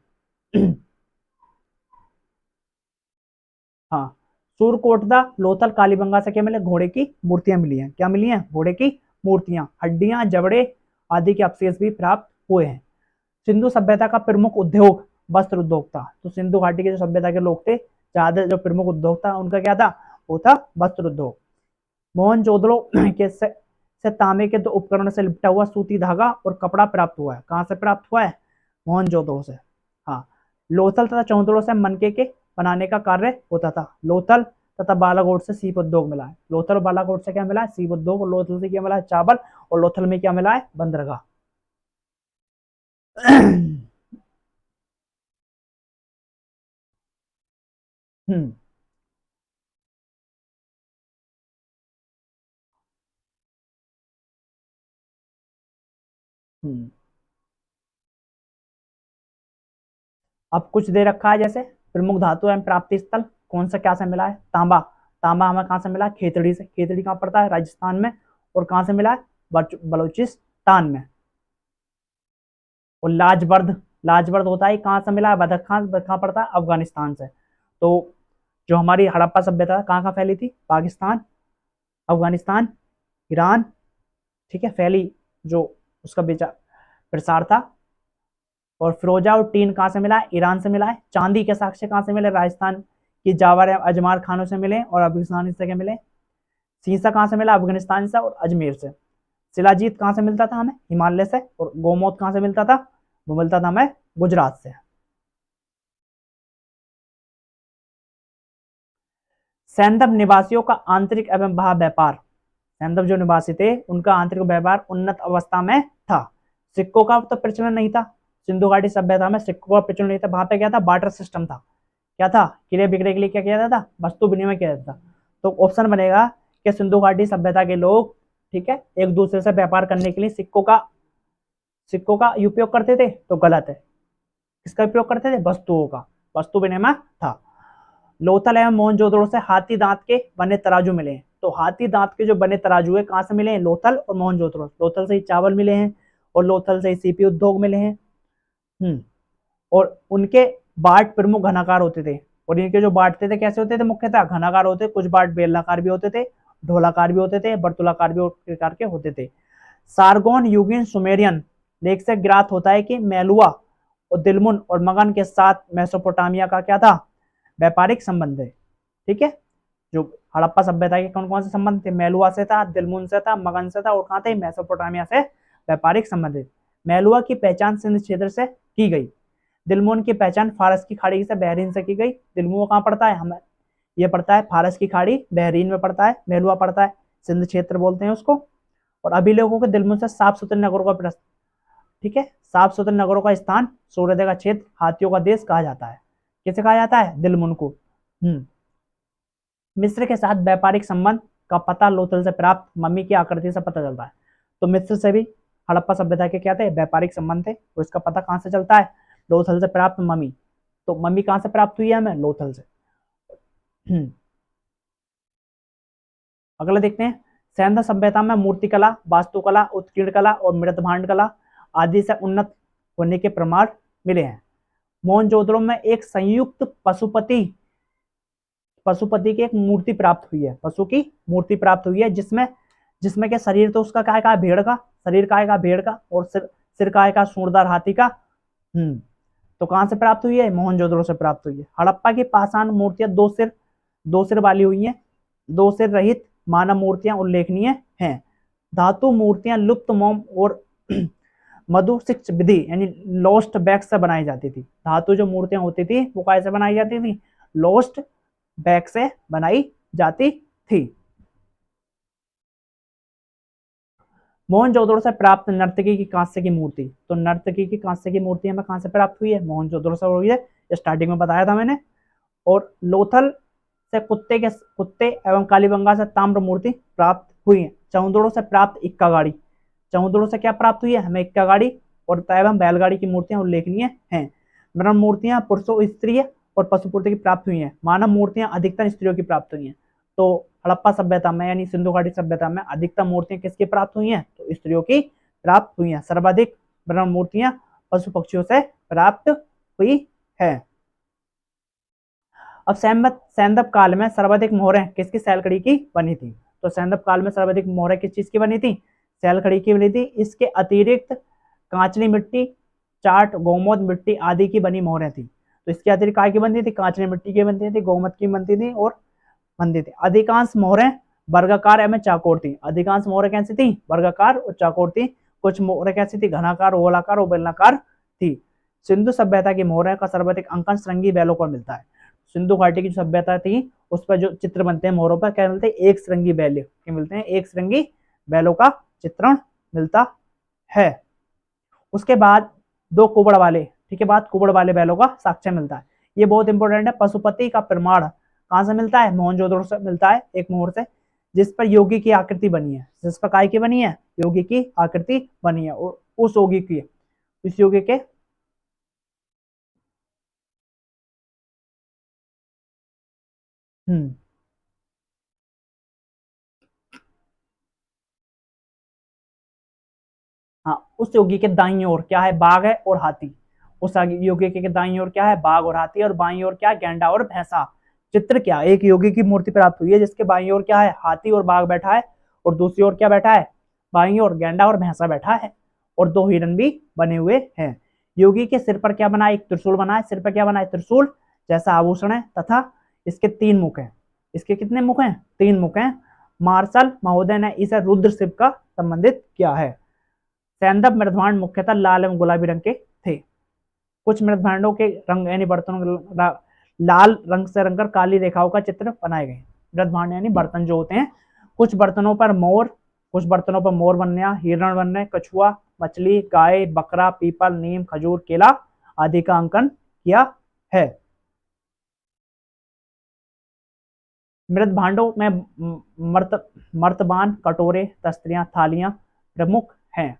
हाँ, सूरकोटदा, लोथल, कालीबंगा से क्या मिले? घोड़े की मूर्तियां मिली हैं। क्या मिली हैं? घोड़े की मूर्तियां, हड्डियां, जबड़े आदि के अवशेष भी प्राप्त हुए हैं। सिंधु सभ्यता का प्रमुख उद्योग वस्त्र उद्योग था। तो सिंधु घाटी के जो सभ्यता के लोग थे, ज्यादा जो प्रमुख उद्योग था उनका क्या था? वो था वस्त्र उद्योग। मोहनजोदड़ो के से तांबे के दो उपकरणों से लिपटा हुआ सूती धागा और कपड़ा प्राप्त हुआ है। कहाँ से प्राप्त हुआ है? मोहनजोदड़ो से। हाँ, लोथल तथा चौंतड़ो से मनके के बनाने का कार्य होता था। लोथल तथा बालाकोट से सीप उद्योग मिला है। लोथल और बालाकोट से क्या मिला है? सीप उद्योग। और लोथल से क्या मिला है? चावल। और लोथल में क्या मिला है? बंदरगाह। हम्म हम्म अब कुछ दे रखा है, जैसे प्रमुख धातु एवं प्राप्ति स्थल कौन सा क्या से मिला है? तांबा। तांबा हमें कहाँ से मिला है? खेतड़ी से। खेतड़ी कहाँ पड़ता है? राजस्थान में। और कहाँ से मिला है? बलूचिस्तान में। और लाजबर्द, लाजबर्द होता है कहाँ से मिला है? बदख्शान कहाँ पड़ता है? अफगानिस्तान से। तो जो हमारी हड़प्पा सभ्यता कहाँ कहाँ फैली थी? पाकिस्तान, अफगानिस्तान, ईरान, ठीक है, फैली जो उसका प्रसार था। और फिरोजा और टीन कहाँ से मिला है? ईरान से मिला है। चांदी के साक्ष्य कहाँ से मिले? राजस्थान की जावर अजमार खानों से मिले, और अफगानिस्तान से क्या मिले? सीसा कहाँ से मिला? अफगानिस्तान से और अजमेर से। शिलाजीत कहाँ से मिलता था हमें? हिमालय से। और गोमोत कहाँ से मिलता था? वो मिलता था हमें गुजरात से। सैंधव निवासियों का आंतरिक एवं बाह्य व्यापार। सैंधव जो निवासी थे उनका आंतरिक व्यापार उन्नत अवस्था में था। सिक्कों का तो प्रचलन नहीं था। सिंधु घाटी सभ्यता में सिक्कों का प्रचलन नहीं था। वहां पे क्या था? बार्टर सिस्टम था। क्या था? क्रय विक्रय के लिए क्या किया जाता था? वस्तु विनिमय किया जाता था। तो ऑप्शन बनेगा कि सिंधु घाटी सभ्यता के लोग, ठीक है, एक दूसरे से व्यापार करने के लिए सिक्कों का उपयोग करते थे। तो गलत है। किसका उपयोग करते थे? वस्तुओं का। वस्तु विनिमय था। लोथल एवं मोहनजोदड़ो से हाथी दांत के बने तराजू मिले हैं। तो हाथी दांत के जो बने तराजू है कहाँ से मिले हैं? लोथल और मोहनजोदड़ो। लोथल से ही चावल मिले हैं, और लोथल से ही सीपी उद्योग मिले हैं। और उनके बाट प्रमुख घनाकार होते थे। और इनके जो बांटते थे कैसे होते थे? मुख्यतः घनाकार होते। कुछ बाट बेलनाकार भी होते थे, ढोलाकार भी होते थे, वर्तुलाकार भी प्रकार के होते थे। सारगोन युगीन सुमेरियन लेख से ज्ञात होता है कि मेलुआ और दिलमुन और मगन के साथ मेसोपोटामिया का क्या था? व्यापारिक संबंध है। ठीक है। जो हड़प्पा सभ्यता के कौन कौन से संबंध थे? मेलुआ से था, दिलमुन से था, मगन से था, और कहाँ थे? मेसोपोटामिया से व्यापारिक संबंध है। मेलुआ की पहचान सिंध क्षेत्र से की गई। दिलमुन की पहचान फारस की खाड़ी से बहरीन से की गई। दिलमुन कहाँ पड़ता है? हमें ये पड़ता है फारस की खाड़ी, बहरीन में पड़ता है। मेलुआ पड़ता है सिंध क्षेत्र बोलते हैं उसको। और अभिलेखों के दिलमुन से साफ सुथरे नगरों का प्रश्न, ठीक है, साफ सुथरे नगरों का स्थान, सूर्योदय का क्षेत्र, हाथियों का देश कहा जाता है। किसे कहा जाता है? दिलमुन को। मिस्र के साथ व्यापारिक संबंध का पता लोथल से प्राप्त मम्मी की आकृति से पता चलता है। तो मिस्र से भी हड़प्पा सभ्यता के क्या थे? व्यापारिक संबंध थे। और इसका पता कहाँ से चलता है? लोथल से प्राप्त मम्मी। तो मम्मी कहाँ से प्राप्त हुई है हमें? लोथल से। अगला देखते हैं। सैन्य सभ्यता में मूर्तिकला, वास्तुकला, उत्कीर्ण कला और मृदभांड कला आदि से उन्नत होने के प्रमाण मिले हैं। मोहनजोदड़ो में एक संयुक्त पशुपति की एक मूर्ति प्राप्त हुई है, पशु की मूर्ति प्राप्त हुई है, जिसमें जिसमें के शरीर तो उसका काय का भेड़ का, शरीर काय का भेड़ का, और सिर काय का सूंडदार हाथी का। तो कहां से प्राप्त हुई है? मोहनजोदड़ो से प्राप्त हुई है। हड़प्पा की पाषाण मूर्तियां दो सिर वाली हुई हैं, दो सिर रहित मानव मूर्तियां उल्लेखनीय हैं। धातु मूर्तियां लुप्त मोम और मधुशिक्ष विधि यानी लॉस्ट बैग से बनाई जाती थी। धातु जो मूर्तियां होती थी वो कैसे बनाई जाती थी? लॉस्ट बैग से बनाई जाती थी। मोहनजोदड़ो से प्राप्त नर्तकी की कांस्य की मूर्ति, तो नर्तकी की कांस्य की मूर्ति हमें कहां से प्राप्त हुई है? मोहनजोदड़ो से हुई है, स्टार्टिंग में बताया था मैंने। और लोथल से कुत्ते एवं कालीबंगा से ताम्र मूर्ति प्राप्त हुई है। चौंदड़ो से प्राप्त इक्का गाड़ी, चौंदड़ो से क्या प्राप्त हुई है? हमें इक्का गाड़ी और एवं बैलगाड़ी की मूर्तियां उल्लेखनीय हैं। ब्रह्म मूर्तियां पुरुषों, स्त्री और पशुपूर्ति की प्राप्त हुई हैं। मानव मूर्तियां अधिकतर स्त्रियों की प्राप्त हुई हैं। तो हड़प्पा सभ्यता में यानी सिंधु घाटी सभ्यता में अधिकतर मूर्तियां किसकी प्राप्त हुई हैं? तो स्त्रियों की प्राप्त हुई हैं। सर्वाधिक ब्रह्म मूर्तियां पशु पक्षियों से प्राप्त हुई है। अब सैंदव काल में सर्वाधिक मोहरें किसकी सैलखड़ी की बनी थी? तो सैंदव काल में सर्वाधिक मोहरें किस चीज की बनी थी? सैलखड़ी की बनी थी। इसके अतिरिक्त कांचनी मिट्टी, चाट, गोमोद मिट्टी आदि की बनी मोहरें थी। तो इसके अतिरिक्त काय की बनती थी? कांचनी मिट्टी की बनती थी, गोमत की बनती थी और बनती थी। अधिकांश मोहरें वर्गाकार एवं चौकोर थी। अधिकांश मोहरें कैसी थी? वर्गाकार और चौकोर थी। कुछ मोहरें कैसी थी? घनाकार, गोलाकार और बेलनाकार थी। सिंधु सभ्यता की मोहरें का सर्वाधिक अंकन श्रृंगी बैलों पर मिलता है। सिंधु घाटी की जो सभ्यता थी उस पर जो चित्र बनते हैं मोहरों पर, क्या मिलते हैं? एक श्रृंगी बैल क्या मिलते हैं? एक श्रृंगी बैलों का चित्रण मिलता है। उसके बाद दो कुबड़ वाले, ठीक है, बाद कुबड़ वाले बैलों का साक्ष्य मिलता है। ये बहुत इंपॉर्टेंट है। पशुपति का प्रमाण कहां से मिलता है? मोहनजोदड़ो से मिलता है, एक मोहर से, जिस पर योगी की आकृति बनी है। जिस पर काय की बनी है? योगी की आकृति बनी है। और उस योगी की, इस योगी के हाँ, उस योगी के दाईं ओर क्या है? बाघ है और हाथी। उस योगी के दाईं ओर क्या है? बाघ और हाथी। और बाईं ओर क्या है? गेंडा और भैंसा। चित्र क्या? एक योगी की मूर्ति प्राप्त हुई है जिसके बाईं ओर क्या है? हाथी और बाघ बैठा है, और दूसरी ओर क्या बैठा है? बाईं ओर गेंडा और भैंसा बैठा है, और दो हिरन भी बने हुए हैं। योगी के सिर पर क्या बना है? एक त्रिशूल बना है। सिर पर क्या बना है? त्रिशूल जैसा आभूषण है, तथा इसके 3 मुख हैं। इसके कितने मुख हैं? 3 मुख हैं। मार्शल महोदय ने इसे रुद्र शिव का संबंधित किया है। सैंदव मृदभांड मुख्यतः लाल एवं गुलाबी रंग के थे। कुछ मृदभांडों के रंग यानी बर्तनों लाल रंग से रंगकर काली रेखाओं का चित्र बनाए गए। मृदभांड यानी बर्तन जो होते हैं। कुछ बर्तनों पर मोर, कुछ बर्तनों पर मोर बनना, हिरण बनने, कछुआ, मछली, गाय, बकरा, पीपल, नीम, खजूर, केला आदि का अंकन किया है। मृदभांडों में मर्तबान, कटोरे, तस्तियां, थालियां प्रमुख हैं।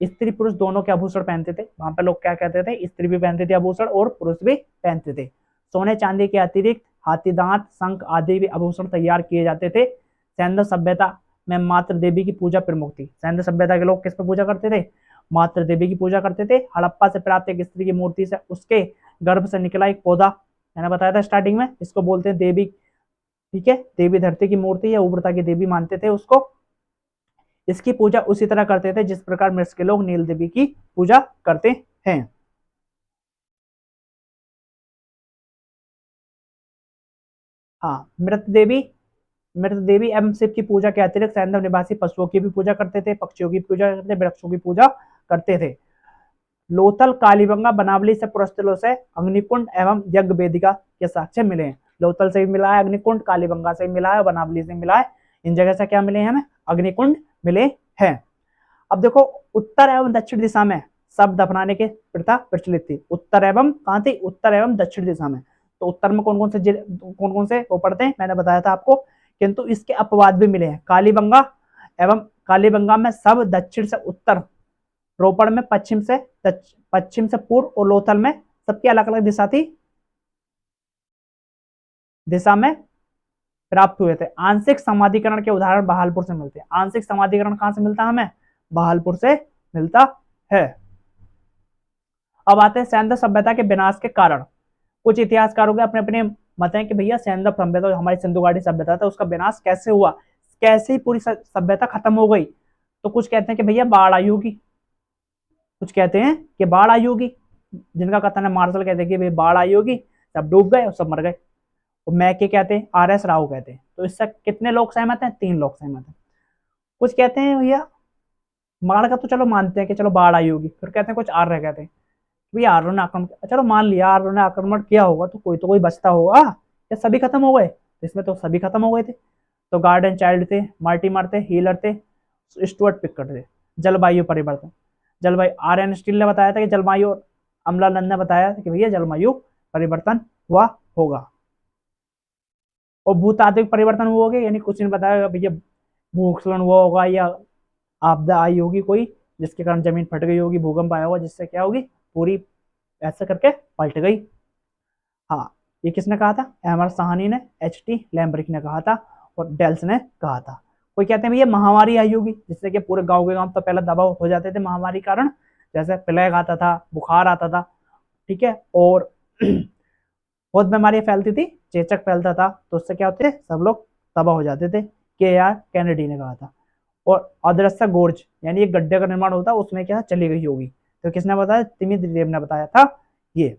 स्त्री पुरुष दोनों के आभूषण पहनते थे। वहां पर लोग क्या कहते थे? स्त्री भी पहनते थे आभूषण और पुरुष भी पहनते थे। सोने चांदी के अतिरिक्त हाथी दांत, शंख आदि भी आभूषण तैयार किए जाते थे। सैंधव सभ्यता में मातृ देवी की पूजा प्रमुख थी। सैंधव सभ्यता के लोग किस पर पूजा करते थे? मातृ देवी की पूजा करते थे। हड़प्पा से प्राप्त एक स्त्री की मूर्ति से उसके गर्भ से निकला एक पौधा, मैंने बताया था स्टार्टिंग में, इसको बोलते हैं देवी। ठीक है, देवी धरती की मूर्ति या उग्रता की देवी मानते थे उसको। इसकी पूजा उसी तरह करते थे जिस प्रकार मिर्च के लोग नील देवी की पूजा करते हैं। हाँ, मृत देवी एवं शिव की पूजा के अतिरिक्त सैंधव निवासी पशुओं की भी पूजा करते थे, पक्षियों की पूजा करते थे, वृक्षों की पूजा करते थे। लोथल, कालीबंगा, बनावली से पुरस्थलों से अग्निकुंड एवं यज्ञ वेदिका के साक्ष्य मिले हैं। लोथल से भी मिला है अग्निकुंड, कालीबंगा से भी मिला है, बनावली से मिला है। इन जगह से क्या मिले हैं? हमें अग्निकुंड मिले हैं। अब देखो, उत्तर एवं दक्षिण दिशा में शव दफनाने की प्रथा प्रचलित थी। उत्तर एवं कहां थी? उत्तर एवं दक्षिण दिशा में। तो उत्तर में कौन कौन से वो पड़ते हैं? मैंने बताया था आपको। किंतु इसके अपवाद भी मिले हैं। कालीबंगा में शव दक्षिण से उत्तर, रोपड़ में पश्चिम से पूर्व, और लोथल में सबकी अलग अलग दिशा थी, दिशा में प्राप्त हुए थे। आंशिक समाधिकरण के उदाहरण बहालपुर से मिलते हैं। आंशिक समाधिकरण कहां से मिलता है हमें? बहालपुर से मिलता है। अब आते हैं सैंधव सभ्यता के विनाश के कारण। कुछ इतिहासकारों के अपने अपने मत हैं कि भैया सैंधव सभ्यता, हमारी सिंधु घाटी सभ्यता था, उसका विनाश कैसे हुआ, कैसे ही पूरी सभ्यता खत्म हो गई। तो कुछ कहते हैं कि भैया बाढ़ आई होगी, कुछ कहते हैं कि बाढ़ आई होगी, जिनका कथन है मार्शल कहते हैं कि भाई बाढ़ आई होगी, सब डूब गए और सब मर गए। तो मैके कहते हैं, आर.एस. राव कहते हैं। तो इससे कितने लोग सहमत हैं? 3 लोग सहमत हैं। कुछ कहते हैं भैया बाढ़ का तो चलो मानते हैं कि चलो बाढ़ आई होगी, फिर कहते हैं कुछ आर्य कहते हैं भैया आर्यों ने आक्रमण, चलो मान लिया आर्यों ने आक्रमण किया होगा तो कोई बचता होगा या सभी खत्म हो गए? इसमें तो सभी खत्म हो गए थे। तो गार्डन चाइल्ड थे, मार्टिमर थे, हीलर थे, स्टुअर्ट पिकर्ट थे। जलवायु परिवर्तन, जलवायु आर.एन. स्टील ने बताया था कि जलवायु, अम्लानंद ने बताया था कि भैया जलवायु परिवर्तन हुआ होगा। और भूतात्विक परिवर्तन हुआ होगा, यानी कुछ ने बताया भैया भूस्खलन हुआ होगा या आपदा आई होगी कोई, जिसके कारण जमीन फट गई होगी, भूकंप आया होगा, जिससे क्या होगी पूरी ऐसा करके पलट गई। हाँ, ये किसने कहा था? एमआर साहनी ने, एच.टी. लैम्ब्रिक ने कहा था और डेल्स ने कहा था। कोई कहते हैं भैया महामारी आई होगी, जिससे कि पूरे गांव के गांव तो पहले दबाव हो जाते थे महामारी कारण, जैसे प्लेग आता था, बुखार आता था, ठीक है, और बहुत बीमारियां फैलती थी, चेचक फैलता था, तो उससे क्या होते थे सब लोग तबाह हो जाते थे। के.आर. कैनेडी ने कहा था। और अदृश्य गोर्ज यानी एक गड्ढे का निर्माण होता, उसमें क्या चली गई होगी, तो किसने बताया? तिमी देव ने बताया था ये।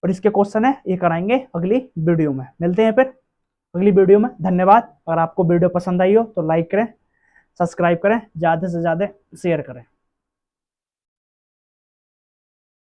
और इसके क्वेश्चन है ये कराएंगे अगली वीडियो में। मिलते हैं फिर अगली वीडियो में। धन्यवाद। अगर आपको वीडियो पसंद आई हो तो लाइक करें, सब्सक्राइब करें, ज्यादा से ज्यादा शेयर करें।